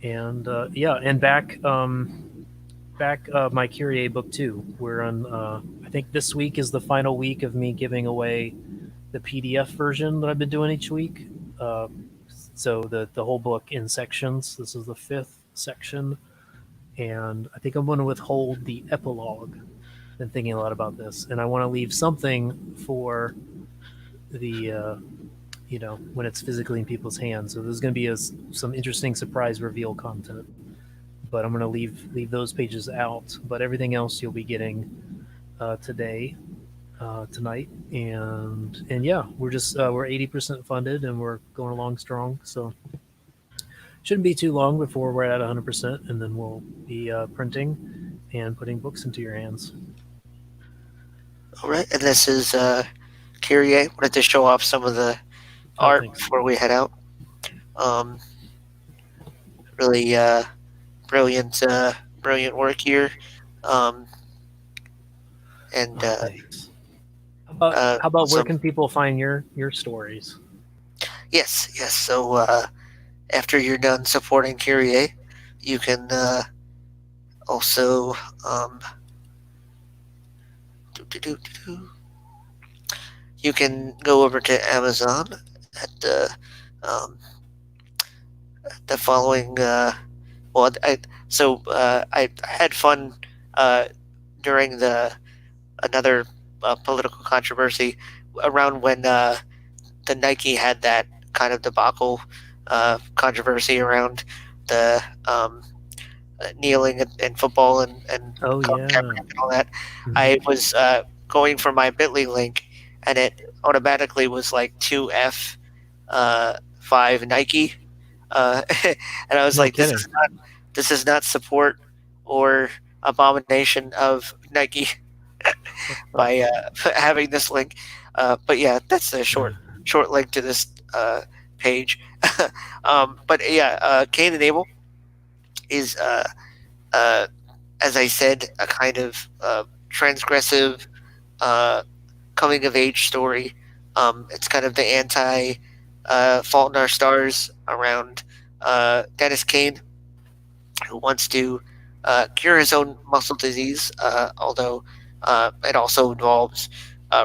And yeah, and back my Kyrie book too. We're on. I think this week is the final week of me giving away the PDF version that I've been doing each week. Uh, so the whole book in sections. This is the fifth section, and I think I'm going to withhold the epilogue. Been thinking a lot about this, and I want to leave something for the when it's physically in people's hands. So there's going to be some interesting surprise reveal content, but I'm going to leave those pages out. But everything else you'll be getting today, tonight, and yeah, we're 80% funded and we're going along strong. So shouldn't be too long before we're at 100%, and then we'll be printing and putting books into your hands. All right, and this is Kyrie. Wanted to show off some of the Oh, art thanks. before we head out. Um, really brilliant, brilliant work here. Um, and Oh, thanks. How about where also, can people find your stories? yes, yes. So after you're done supporting Kyrie, you can also doo, doo, doo, doo, doo. You can go over to Amazon at um, the following. Well, I had fun uh, during the another political controversy around when the Nike had that kind of debacle controversy around the kneeling in football and Oh Colin yeah. Kaepernick and all that. Mhm. I was going for my Bitly link, and it automatically was like 2F 5 Nike, and I was No like, kidding. this is not support or abomination of Nike What the fuck? by having this link. But yeah, that's a short link to this page. But yeah, Cain and Abel is uh, as I said, a kind of transgressive uh, coming of age story. It's kind of the anti Fault in Our Stars around Dennis Kane, who wants to cure his own muscle disease, although it also involves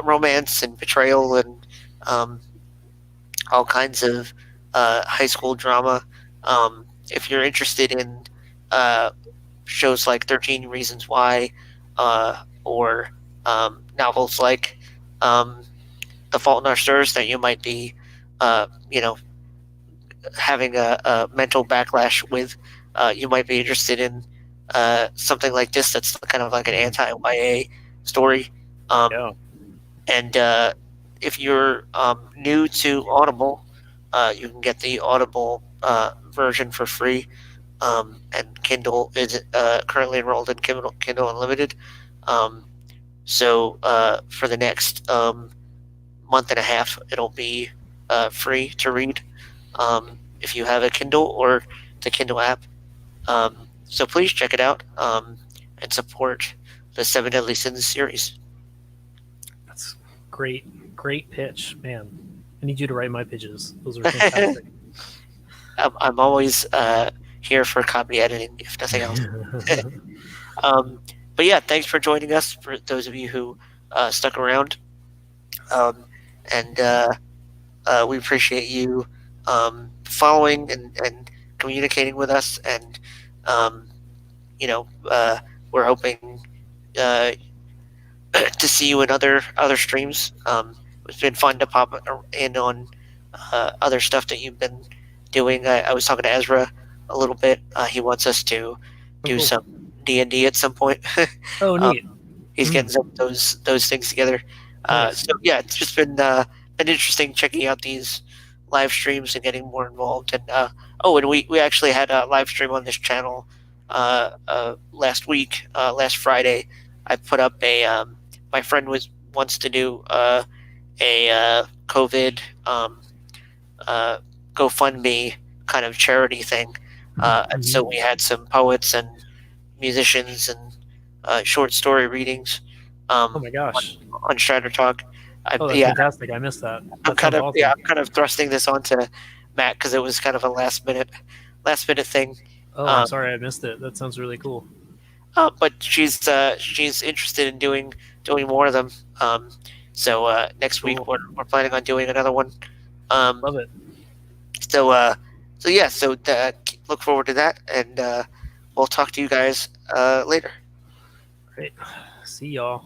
romance and betrayal and um, all kinds of high school drama. If you're interested in shows like 13 Reasons Why or novels like The Fault in Our Stars that you might be you know, having a mental backlash with, you might be interested in something like this that's kind of like an anti-YA story. Um, Yeah. and if you're new to Audible, you can get the Audible version for free. And Kindle is currently enrolled in Kindle Unlimited. Um, so for the next month and a half, it'll be free to read if you have a Kindle or the Kindle app. So please check it out and support the Seven Deadly Sins series. That's great pitch, man. I need you to write my pitches. Those are fantastic. I'm always here for copy editing, if nothing else. um, but yeah, thanks for joining us. For those of you who stuck around, um, and we appreciate you following and communicating with us. And um, you know, we're hoping uh, to see you in other streams. It's been fun to pop in on other stuff that you've been doing. I was talking to Ezra a little bit. He wants us to Oh, do cool. some D&D at some point. Oh, um, neat. he's getting some of those things together. Nice. So yeah, it's just been interesting checking out these live streams and getting more involved. And and we actually had a live stream on this channel last week, last Friday. I put up a my friend wants to do a COVID uh, GoFundMe kind of charity thing. And so we had some poets and musicians and short story readings Oh my gosh. on StriderTalk. Oh, that's Yeah, fantastic. I missed that. That sounds awesome. I'm kind of thrusting this onto Matt because it was kind of a last minute thing. Oh, I'm sorry I missed it. That sounds really cool. But she's interested in doing more of them. So next week Cool. we're planning on doing another one. Love it. So yeah, so look forward to that, and we'll talk to you guys later. Great. See y'all.